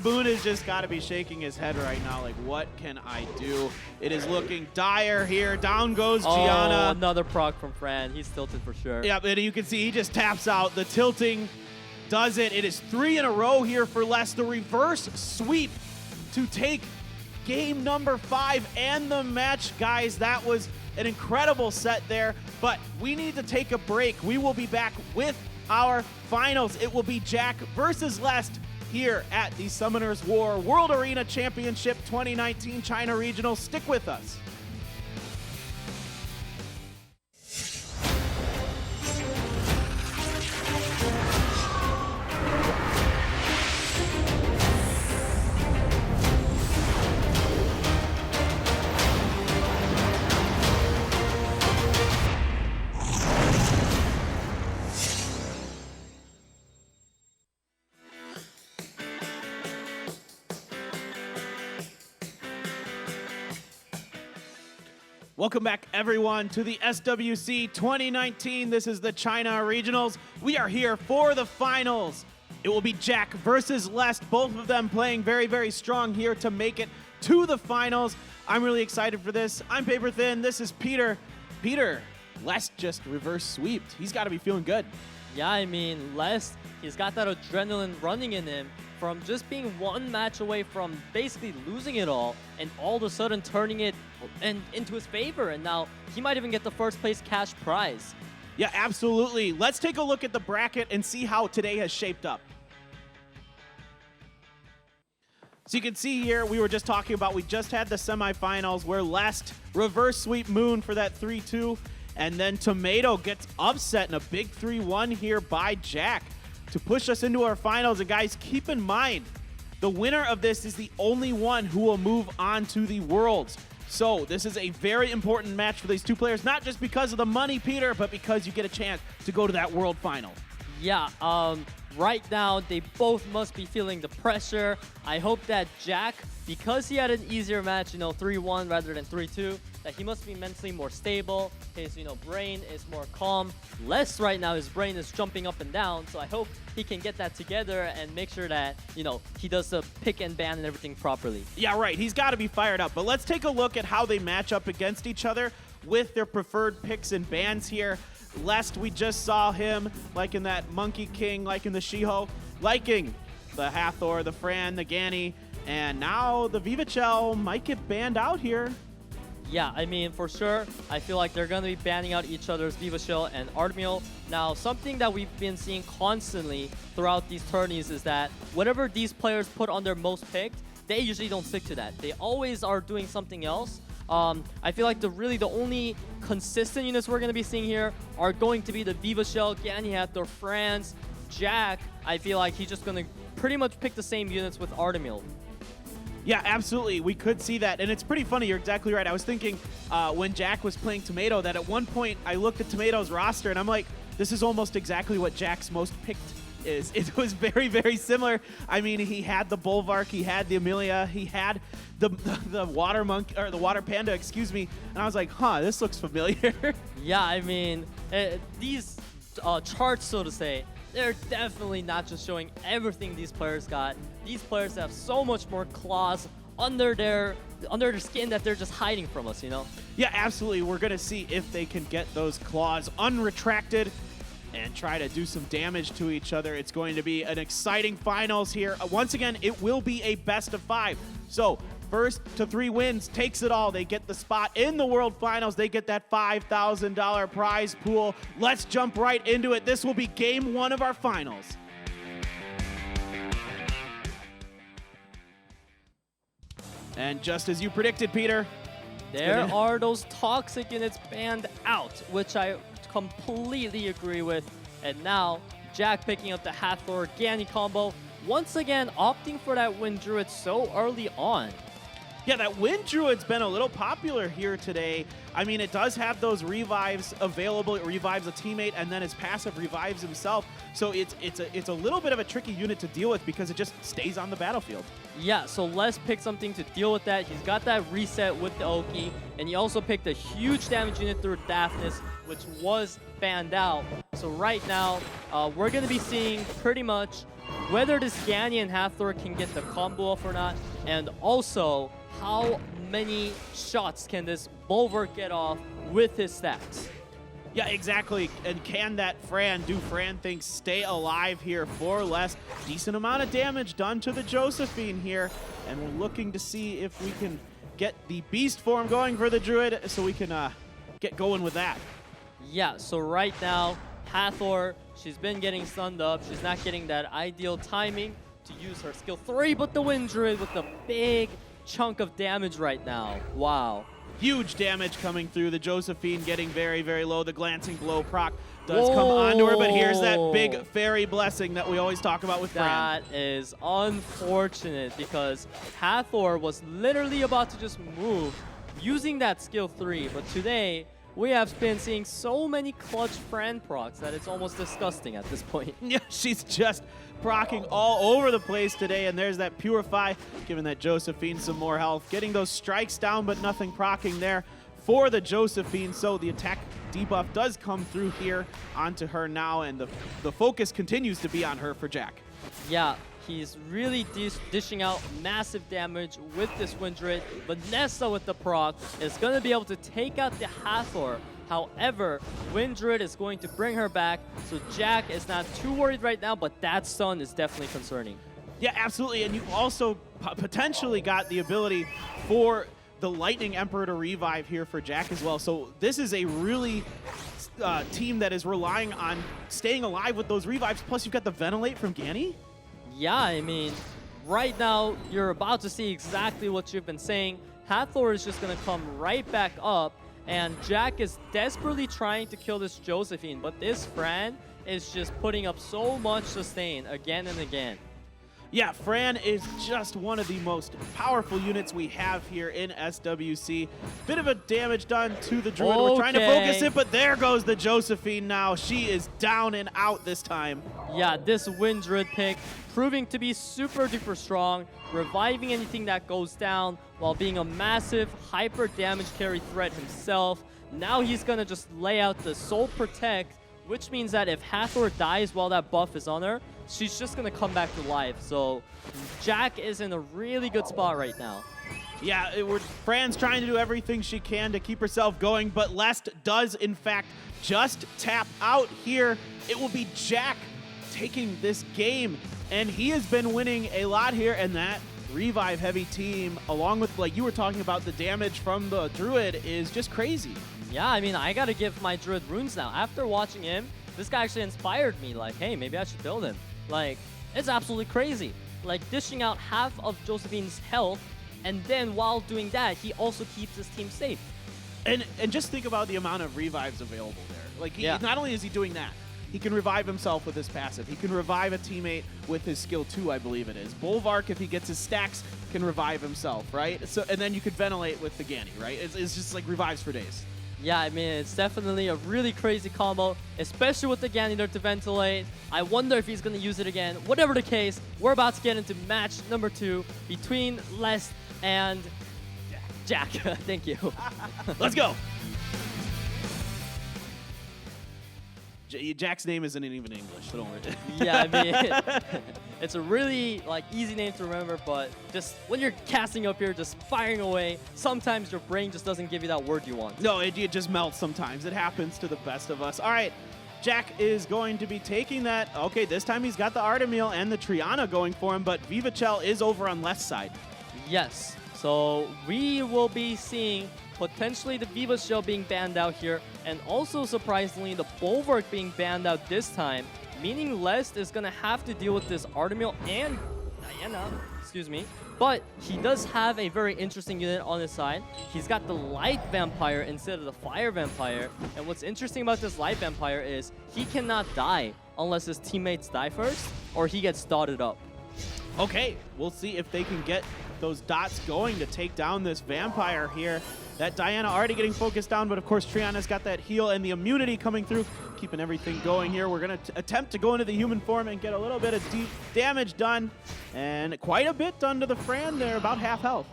Moon has just got to be shaking his head right now, like, what can I do? It is looking dire here. Down goes Gianna. Oh, another proc from Fran. He's tilted for sure. Yeah, and you can see he just taps out. The tilting does it. It is 3 in a row here for Les. The reverse sweep to take game number 5 and the match. Guys, that was an incredible set there, but we need to take a break. We will be back with our finals. It will be Jack versus Les here at the Summoners War World Arena Championship 2019 China Regional. Stick with us. Welcome back, everyone, to the SWC 2019. This is the China Regionals. We are here for the finals. It will be Jack versus Les, both of them playing very strong here to make it to the finals. I'm really excited for this. I'm Paper Thin. This is Peter. Peter, Les just reverse sweeped. He's got to be feeling good. Yeah, I mean, Les, he's got that adrenaline running in him from just being one match away from basically losing it all and all of a sudden turning it into his favor. And now he might even get the first place cash prize. Yeah, absolutely. Let's take a look at the bracket and see how today has shaped up. So you can see here, we were just talking about, we just had the semifinals where Les reverse sweep Moon for that 3-2. And then Tomato gets upset in a big 3-1 here by Jack to push us into our finals. And guys, keep in mind, the winner of this is the only one who will move on to the Worlds. So this is a very important match for these two players, not just because of the money, Peter, but because you get a chance to go to that World Final. Yeah, right now they both must be feeling the pressure. I hope that Jack, because he had an easier match, 3-1 rather than 3-2, that he must be mentally more stable. His, brain is more calm. Les right now, his brain is jumping up and down. So I hope he can get that together and make sure that, he does the pick and ban and everything properly. Yeah, right. He's got to be fired up. But let's take a look at how they match up against each other with their preferred picks and bans here. Lest we just saw him, like in that Monkey King, like in the Shiho, liking the Hathor, the Fran, the Ganny, and now the Vivachel might get banned out here. Yeah, I mean, for sure, I feel like they're going to be banning out each other's Vivachel and Artemiel. Now, something that we've been seeing constantly throughout these tourneys is that whatever these players put on their most picked, they usually don't stick to that. They always are doing something else. I feel like the only consistent units we're going to be seeing here are going to be the Vivachel, Ganny Hathor, Franz, Jack, I feel like he's just gonna pretty much pick the same units with Artemil. Yeah, absolutely. We could see that. And it's pretty funny. You're exactly right. I was thinking when Jack was playing Tomato that at one point I looked at Tomato's roster and I'm like, this is almost exactly what Jack's most picked is. It was very, very similar. I mean, he had the Bulwark, he had the Amelia, he had the water monkey, or the water panda, excuse me. And I was like, huh, this looks familiar. Yeah, I mean, these charts, so to say, they're definitely not just showing everything these players got. These players have so much more claws under their skin that they're just hiding from us, you know? Yeah, absolutely. We're going to see if they can get those claws unretracted and try to do some damage to each other. It's going to be an exciting finals here. Once again, it will be a best of 5. So first to 3 wins takes it all. They get the spot in the World Finals. They get that $5,000 prize pool. Let's jump right into it. This will be game 1 of our finals. And just as you predicted, Peter, there are those toxic units banned out, which I completely agree with. And now, Jack picking up the Hathor Ganny combo, once again opting for that Wind Druid so early on. Yeah, that Wind Druid's been a little popular here today. I mean, it does have those revives available. It revives a teammate, and then his passive revives himself. So it's a little bit of a tricky unit to deal with because it just stays on the battlefield. Yeah, so Les picked something to deal with that. He's got that reset with the Oki, and he also picked a huge damage unit through Daphnis, which was banned out. So right now, we're going to be seeing pretty much whether this Ganny and Hathor can get the combo off or not, and also how many shots can this Bulwark get off with his stacks. Yeah, exactly. And can that Fran do Fran things stay alive here for less? Decent amount of damage done to the Josephine here. And we're looking to see if we can get the beast form going for the Druid so we can get going with that. Yeah, so right now, Hathor, she's been getting stunned up. She's not getting that ideal timing to use her skill 3, but the Wind Druid with the big chunk of damage right now. Wow. Huge damage coming through. The Josephine getting very, very low. The glancing blow proc does come onto her, but here's that big fairy blessing that we always talk about with Fran. That is unfortunate because Hathor was literally about to just move using that skill 3, but today we have been seeing so many clutch Fran procs that it's almost disgusting at this point. Yeah, she's just procking all over the place today, and there's that Purify, giving that Josephine some more health. Getting those strikes down, but nothing procking there for the Josephine, so the attack debuff does come through here onto her now, and the focus continues to be on her for Jack. Yeah, he's really dishing out massive damage with this Wind Druid, but Nessa with the proc is going to be able to take out the Hathor. However, Wind Druid is going to bring her back, so Jack is not too worried right now, but that stun is definitely concerning. Yeah, absolutely, and you also potentially got the ability for the Lightning Emperor to revive here for Jack as well. So this is a really team that is relying on staying alive with those revives, plus you've got the Ventilate from Ganny. Yeah, I mean, right now, you're about to see exactly what you've been saying. Hathor is just going to come right back up, and Jack is desperately trying to kill this Josephine, but this Fran is just putting up so much sustain again and again. Yeah, Fran is just one of the most powerful units we have here in SWC. Bit of a damage done to the Druid. Okay. We're trying to focus it, but there goes the Josephine now. She is down and out this time. Yeah, this Wind Druid pick proving to be super duper strong, reviving anything that goes down while being a massive hyper damage carry threat himself. Now he's gonna just lay out the Soul Protect, which means that if Hathor dies while that buff is on her, she's just gonna come back to life. So Jack is in a really good spot right now. Yeah, Fran's trying to do everything she can to keep herself going, but Lest does, in fact, just tap out here. It will be Jack taking this game, and he has been winning a lot here, and that revive-heavy team, along with, like you were talking about, the damage from the Druid is just crazy. Yeah, I mean, I gotta give my Druid runes now. After watching him, this guy actually inspired me, like, hey, maybe I should build him. Like, it's absolutely crazy. Like, dishing out half of Josephine's health, and then while doing that, he also keeps his team safe. And just think about the amount of revives available there. Like, not only is he doing that, he can revive himself with his passive. He can revive a teammate with his skill 2, I believe it is. Bolvark, if he gets his stacks, can revive himself, right? So, and then you could ventilate with the Ganny, right? It's just like revives for days. Yeah, I mean, it's definitely a really crazy combo, especially with the Ganny there to ventilate. I wonder if he's going to use it again. Whatever the case, we're about to get into match number 2 between Lest and Jack. Thank you. Let's go. Jack's name isn't even English, so don't worry. Yeah, I mean, it's a really easy name to remember, but just when you're casting up here, just firing away, sometimes your brain just doesn't give you that word you want. No, it just melts sometimes. It happens to the best of us. All right, Jack is going to be taking that. Okay, this time he's got the Artemil and the Triana going for him, but Vivachel is over on Lest's side. Yes, so we will be seeing potentially the Vivachel being banned out here, and also surprisingly the Bolvark being banned out this time, meaning Lest is going to have to deal with this Artemil and Diana, excuse me, but he does have a very interesting unit on his side. He's got the Light Vampire instead of the Fire Vampire, and what's interesting about this Light Vampire is he cannot die unless his teammates die first or he gets dotted up. Okay, we'll see if they can get those dots going to take down this Vampire here. That Diana already getting focused down, but of course Triana's got that heal and the immunity coming through, keeping everything going here. We're going to attempt to go into the human form and get a little bit of deep damage done, and quite a bit done to the Fran there, about half health.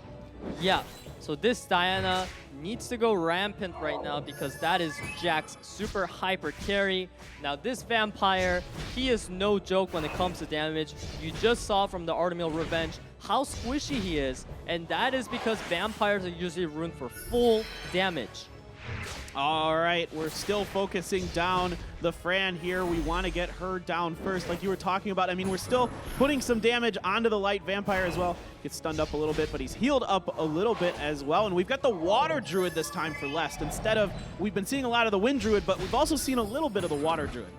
Yeah, so this Diana needs to go rampant right now because that is Jack's super hyper carry. Now this Vampire, he is no joke when it comes to damage. You just saw from the Artemil Revenge how squishy he is, and that is because Vampires are usually ruined for full damage. All right, we're still focusing down the Fran here. We want to get her down first, like you were talking about. I mean, we're still putting some damage onto the Light Vampire as well. Gets stunned up a little bit, but he's healed up a little bit as well. And we've got the Water Druid this time for Lest. Instead of, we've been seeing a lot of the Wind Druid, but we've also seen a little bit of the Water Druid.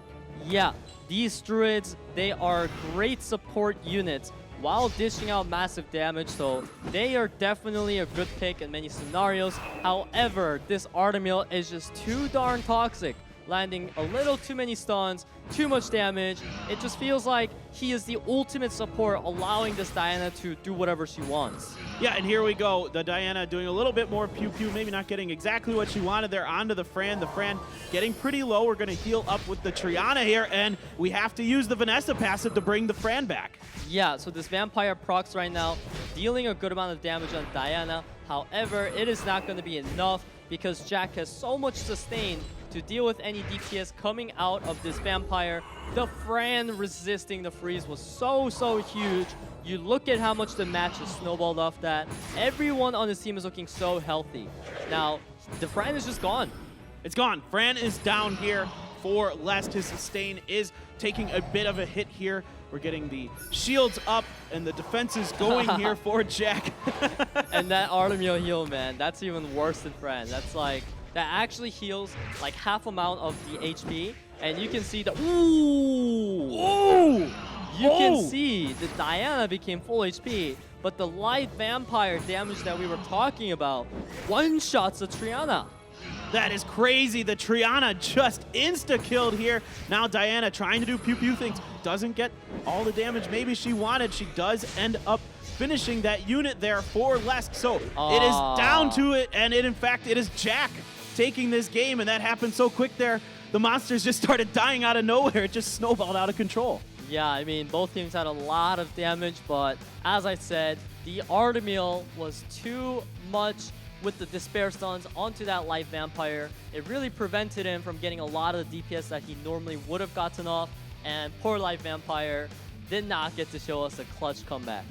Yeah, these Druids, they are great support units while dishing out massive damage, so they are definitely a good pick in many scenarios. However, this Artemil is just too darn toxic, landing a little too many stuns, too much damage. It just feels like he is the ultimate support, allowing this Diana to do whatever she wants. Yeah, and here we go. The Diana doing a little bit more pew-pew, maybe not getting exactly what she wanted there onto the Fran. The Fran getting pretty low. We're going to heal up with the Triana here, and we have to use the Vanessa passive to bring the Fran back. Yeah, so this Vampire procs right now, dealing a good amount of damage on Diana. However, it is not going to be enough because Jack has so much sustain to deal with any DPS coming out of this Vampire. The Fran resisting the freeze was so huge. You look at how much the match has snowballed off that. Everyone on this team is looking so healthy. Now, the Fran is just gone. It's gone. Fran is down here for Lest. His sustain is taking a bit of a hit here. We're getting the shields up and the defenses going here for Jack. And that Artemil heal, man, that's even worse than Fran. That's like, that actually heals like half amount of the HP. And you can see the, you can see the Diana became full HP, but the Light Vampire damage that we were talking about one-shots the Triana. That is crazy. The Triana just insta-killed here. Now Diana trying to do pew-pew things. Doesn't get all the damage maybe she wanted. She does end up finishing that unit there for Lest. So it is down to it, and in fact, it is Jack taking this game, and that happened so quick there. The monsters just started dying out of nowhere. It just snowballed out of control. Yeah, I mean, both teams had a lot of damage, but as I said, the Artemil was too much with the Despair Stuns onto that Light Vampire. It really prevented him from getting a lot of the DPS that he normally would have gotten off, and poor Light Vampire did not get to show us a clutch comeback.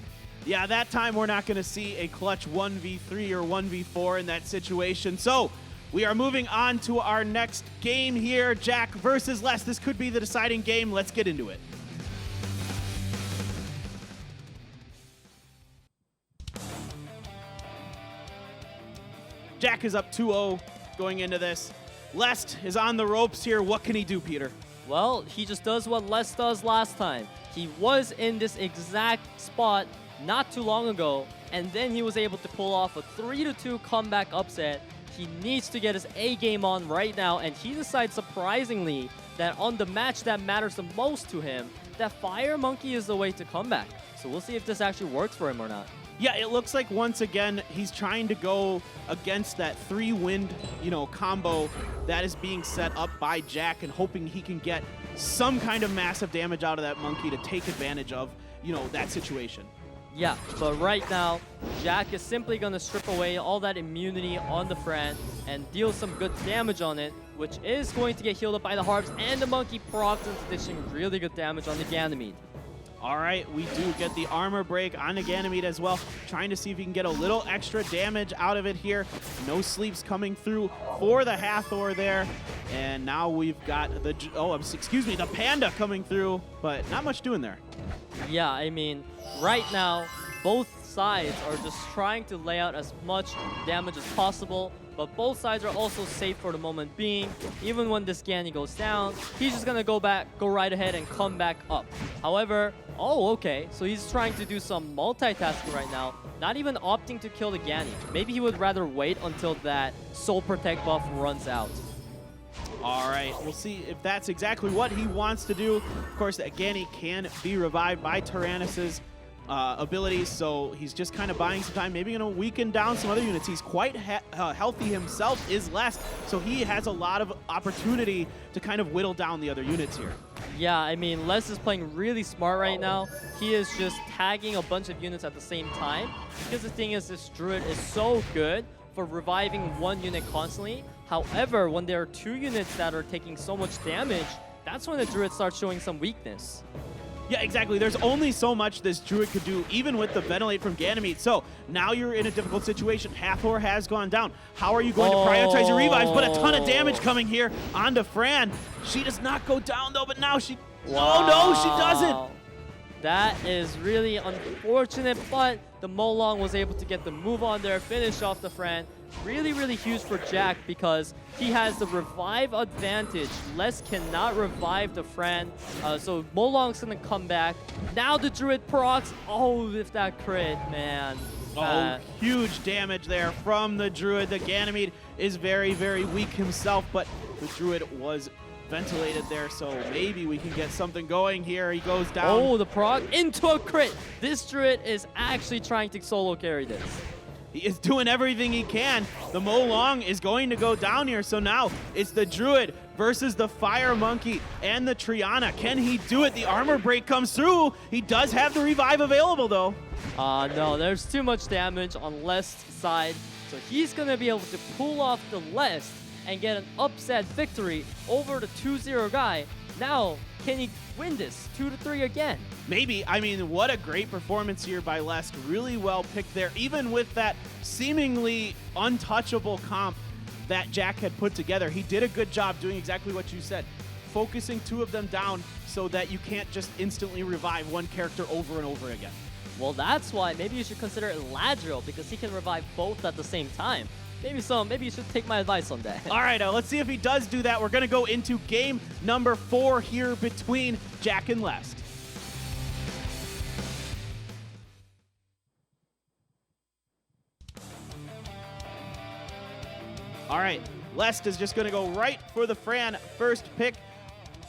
Yeah, that time we're not going to see a clutch 1v3 or 1v4 in that situation. So we are moving on to our next game here, Jack versus Lest. This could be the deciding game. Let's get into it. Jack is up 2-0 going into this. Lest is on the ropes here. What can he do, Peter? Well, he just does what Lest does last time. He was in this exact spot not too long ago, and then he was able to pull off a 3-2 comeback upset. He needs to get his A game on right now, and he decides surprisingly that on the match that matters the most to him, that Fire Monkey is the way to come back. So we'll see if this actually works for him or not. Yeah, it looks like once again he's trying to go against that 3-wind, combo that is being set up by Jack and hoping he can get some kind of massive damage out of that monkey to take advantage of, that situation. Yeah, but right now, Jack is simply going to strip away all that immunity on the Fran and deal some good damage on it, which is going to get healed up by the Harps, and the monkey procs into dishing really good damage on the Ganymede. All right, we do get the armor break on the Ganymede as well, trying to see if he can get a little extra damage out of it here. No sleeps coming through for the Hathor there. And now we've got the Panda coming through, but not much doing there. Yeah, I mean, right now, both sides are just trying to lay out as much damage as possible, but both sides are also safe for the moment being. Even when this Ganny goes down, he's just gonna go right ahead and come back up. However, okay, so he's trying to do some multitasking right now, not even opting to kill the Ganny. Maybe he would rather wait until that Soul Protect buff runs out. All right, we'll see if that's exactly what he wants to do. Of course, that Ganny can be revived by Tyrannus's abilities, so he's just kind of buying some time, maybe going to weaken down some other units. He's quite healthy himself, is less, so he has a lot of opportunity to kind of whittle down the other units here. Yeah, I mean, Les is playing really smart right now. He is just tagging a bunch of units at the same time, because the thing is, this Druid is so good for reviving one unit constantly. However, when there are two units that are taking so much damage, that's when the Druid starts showing some weakness. Yeah, exactly. There's only so much this Druid could do, even with the Ventilate from Ganymede. So now you're in a difficult situation. Hathor has gone down. How are you going to prioritize your revives? But a ton of damage coming here onto Fran. She does not go down, though, but now she... Wow. Oh, no, she doesn't. That is really unfortunate, but the Molong was able to get the move on there, finish off the Fran. Really, really huge for Jack because he has the revive advantage. Les cannot revive the Fran, so Molong's gonna come back. Now the Druid procs. Oh, if that crit, man. Huge damage there from the Druid. The Ganymede is very, very weak himself, but the Druid was ventilated there, so maybe we can get something going here. He goes down. Oh, the proc into a crit. This Druid is actually trying to solo carry this. He is doing everything he can. The Molong is going to go down here, so now it's the Druid versus the Fire Monkey and the Triana. Can he do it? The armor break comes through. He does have the revive available, though. No, there's too much damage on Lest's side, so he's going to be able to pull off the Lest and get an upset victory over the 2-0 guy. Now, can he win this 2-3 again? Maybe. I mean, what a great performance here by Lest. Really well picked there, even with that seemingly untouchable comp that Jack had put together. He did a good job doing exactly what you said, focusing two of them down so that you can't just instantly revive one character over and over again. Well, that's why maybe you should consider Eladriel, because he can revive both at the same time. Maybe you should take my advice on that. All right, let's see if he does do that. We're going to go into game number 4 here between Jack and Lest. All right, Lest is just going to go right for the Fran first pick.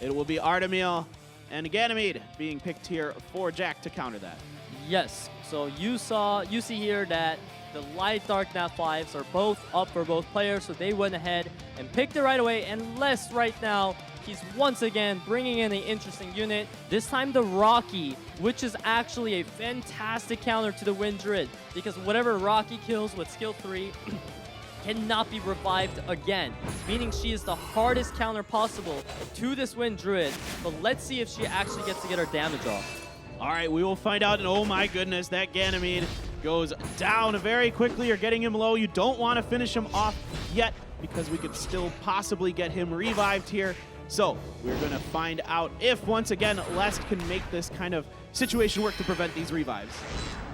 It will be Artemil and Ganymede being picked here for Jack to counter that. Yes, so you see here that the Light Dark Nat 5s are both up for both players, so they went ahead and picked it right away. And Lest right now, he's once again bringing in an interesting unit. This time the Rocky, which is actually a fantastic counter to the Wind Druid, because whatever Rocky kills with skill 3 cannot be revived again, meaning she is the hardest counter possible to this Wind Druid. But let's see if she actually gets to get her damage off. All right, we will find out, and oh my goodness, that Ganymede goes down very quickly. You're getting him low. You don't want to finish him off yet because we could still possibly get him revived here. So we're going to find out if, once again, Lest can make this kind of situation work to prevent these revives.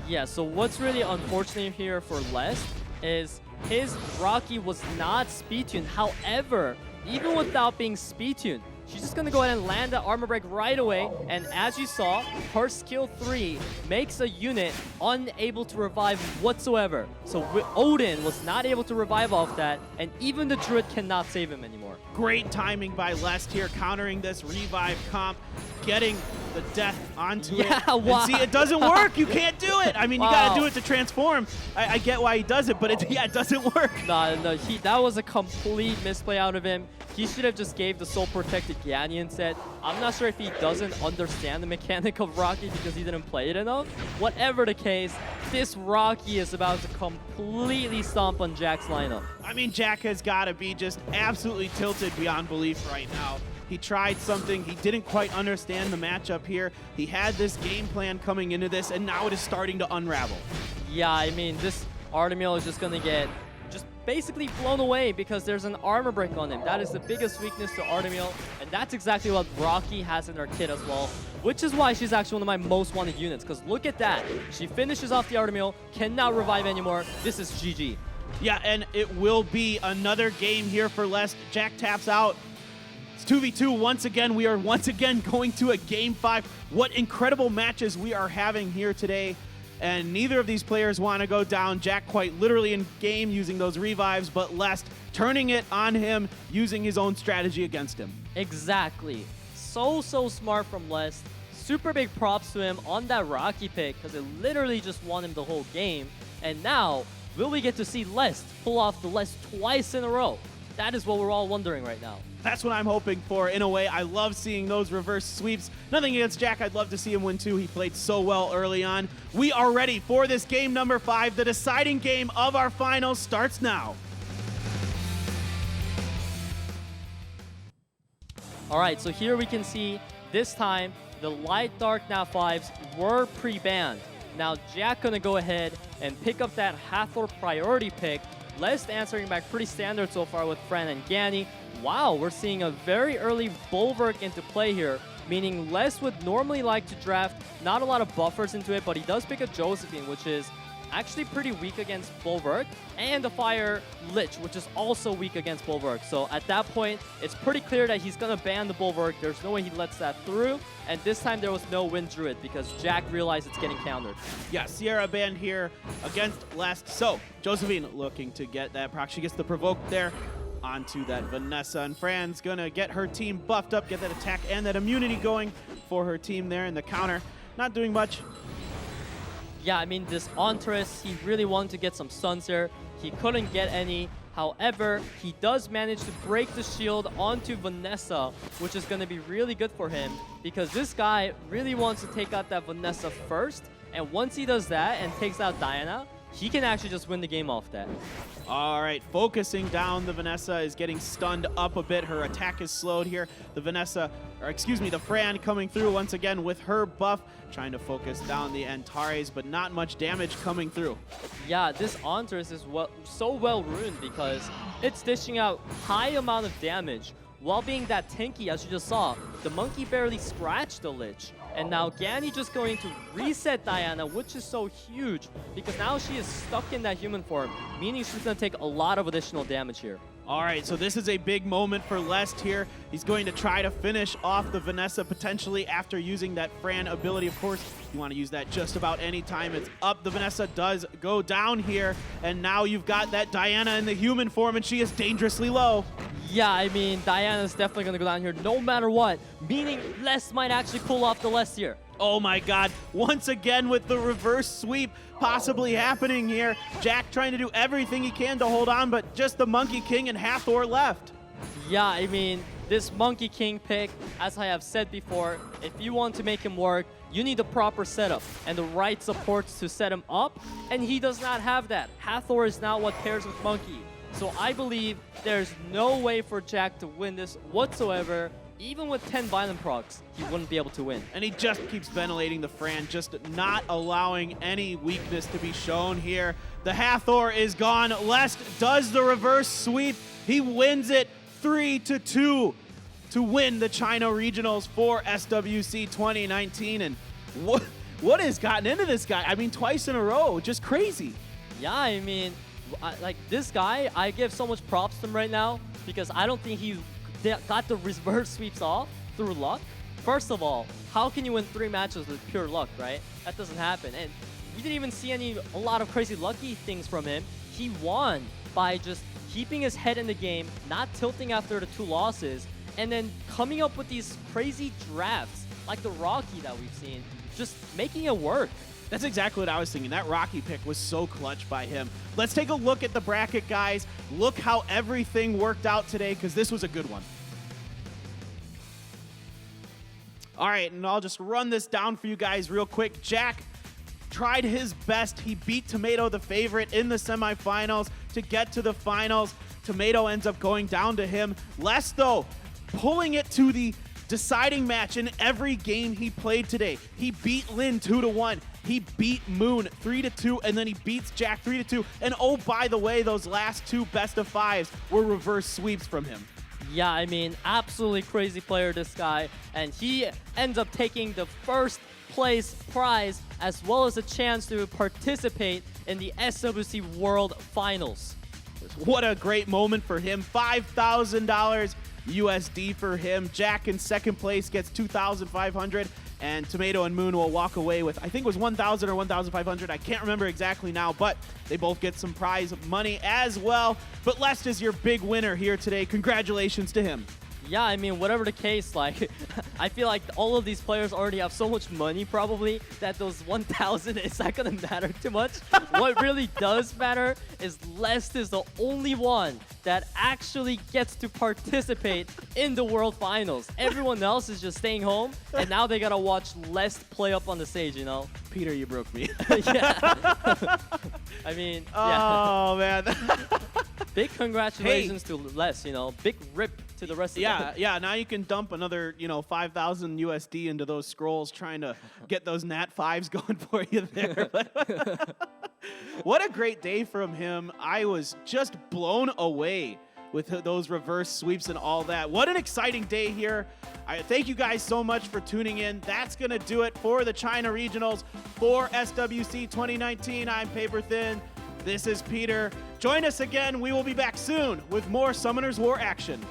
Yeah, so what's really unfortunate here for Lest is his Rocky was not speed tuned. However, even without being speed tuned, she's just gonna go ahead and land that armor break right away. And as you saw, her skill 3 makes a unit unable to revive whatsoever. So Odin was not able to revive off that, and even the Druid cannot save him anymore. Great timing by Lest here, countering this revive comp, getting the death onto it. Wow. And see, it doesn't work. You can't do it. I mean, you gotta do it to transform. I get why he does it, but it doesn't work. No, that was a complete misplay out of him. He should have just gave the soul protected Gyanny instead. I'm not sure if he doesn't understand the mechanic of Rocky because he didn't play it enough. Whatever the case, this Rocky is about to completely stomp on Jack's lineup. I mean, Jack has got to be just absolutely tilted beyond belief right now. He tried something. He didn't quite understand the matchup here. He had this game plan coming into this, and now it is starting to unravel. Yeah, I mean, this Artemiel is just going to get basically blown away because there's an armor break on him. That is the biggest weakness to Artemiel, and that's exactly what Rocky has in her kit as well, which is why she's actually one of my most wanted units, because look at that. She finishes off the Artemiel, cannot revive anymore. This is GG. Yeah, and it will be another game here for Lest. Jack taps out. It's 2v2 once again. We are once again going to a game 5. What incredible matches we are having here today. And neither of these players want to go down. Jack quite literally in game using those revives, but Lest turning it on him, using his own strategy against him. Exactly. So smart from Lest. Super big props to him on that Rocky pick because it literally just won him the whole game. And now, will we get to see Lest pull off the Lest twice in a row? That is what we're all wondering right now. That's what I'm hoping for. In a way, I love seeing those reverse sweeps. Nothing against Jack. I'd love to see him win too. He played so well early on. We are ready for this game number 5. The deciding game of our finals starts now. All right, so here we can see this time the light dark nav 5s were pre-banned. Now Jack gonna go ahead and pick up that Hathor priority pick. Lest answering back pretty standard so far with Fran and Gyanny. Wow, we're seeing a very early Bulwark into play here, meaning Lest would normally like to draft not a lot of buffers into it, but he does pick a Josephine, which is actually pretty weak against Bulwark, and the Fire Lich, which is also weak against Bulwark. So at that point, it's pretty clear that he's gonna ban the Bulwark. There's no way he lets that through, and this time there was no Wind Druid because Jack realized it's getting countered. Yeah, Sierra banned here against Lest. So Josephine looking to get that proc. She gets the provoke there onto that Vanessa, and Fran's gonna get her team buffed up, get that attack and that immunity going for her team there in the counter. Not doing much. Yeah, I mean, this Entrance, he really wanted to get some stuns here. He couldn't get any. However, he does manage to break the shield onto Vanessa, which is going to be really good for him because this guy really wants to take out that Vanessa first. And once he does that and takes out Diana, he can actually just win the game off that. All right, focusing down, the Vanessa is getting stunned up a bit. Her attack is slowed here. The the Fran coming through once again with her buff, trying to focus down the Antares, but not much damage coming through. Yeah, this Entrance is so well ruined because it's dishing out high amount of damage while being that tanky, as you just saw. The monkey barely scratched the Lich. And now Gyanny just going to reset Diana, which is so huge because now she is stuck in that human form, meaning she's going to take a lot of additional damage here. All right, so this is a big moment for Lest here. He's going to try to finish off the Vanessa potentially after using that Fran ability. Of course, you want to use that just about any time it's up. The Vanessa does go down here, and now you've got that Diana in the human form, and she is dangerously low. Yeah, I mean, Diana's definitely going to go down here no matter what, meaning Lest might actually pull off the Lest here. Oh my god, once again with the reverse sweep possibly happening here. Jack trying to do everything he can to hold on, but just the Monkey King and Hathor left. Yeah, I mean, this Monkey King pick, as I have said before, if you want to make him work, you need the proper setup and the right supports to set him up, and he does not have that. Hathor is not what pairs with Monkey. So I believe there's no way for Jack to win this whatsoever. Even with 10 violent procs, he wouldn't be able to win. And he just keeps ventilating the Fran, just not allowing any weakness to be shown here. The Hathor is gone. Lest does the reverse sweep. He wins it 3-2 to win the China Regionals for SWC 2019. And what has gotten into this guy? I mean, twice in a row, just crazy. Yeah, I mean, like this guy, I give so much props to him right now because I don't think he got the reverse sweeps off through luck. First of all, how can you win 3 matches with pure luck, right? That doesn't happen. And we didn't even see a lot of crazy lucky things from him. He won by just keeping his head in the game, not tilting after the 2 losses, and then coming up with these crazy drafts like the Rocky that we've seen, just making it work. That's exactly what I was thinking. That Rocky pick was so clutch by him. Let's take a look at the bracket, guys. Look how everything worked out today, because this was a good one. All right, and I'll just run this down for you guys real quick. Jack tried his best. He beat Tomato, the favorite, in the semifinals to get to the finals. Tomato ends up going down to him. Les, though, pulling it to the deciding match in every game he played today. He beat Lin 2-1. He beat Moon 3-2, and then he beats Jack 3-2. And oh, by the way, those last 2 best of 5s were reverse sweeps from him. Yeah, I mean, absolutely crazy player, this guy. And he ends up taking the first place prize as well as a chance to participate in the SWC World Finals. What a great moment for him. $5,000 USD for him. Jack in second place gets $2,500, and Tomato and Moon will walk away with, I think it was $1,000 or $1,500. I can't remember exactly now, but they both get some prize money as well. But Lest is your big winner here today. Congratulations to him. Yeah, I mean, whatever the case, like, I feel like all of these players already have so much money probably that those 1,000 is not going to matter too much. What really does matter is Lest is the only one that actually gets to participate in the World Finals. Everyone else is just staying home, and now they got to watch Lest play up on the stage, you know? Peter, you broke me. Yeah. I mean, yeah. Oh, man. Big congratulations to Les, you know, big rip to the rest of them. Yeah, now you can dump another, 5,000 USD into those scrolls trying to get those Nat 5s going for you there. What a great day from him. I was just blown away with those reverse sweeps and all that. What an exciting day here. I thank you guys so much for tuning in. That's going to do it for the China Regionals for SWC 2019. I'm Paper Thin. This is Peter. Join us again. We will be back soon with more Summoners War action.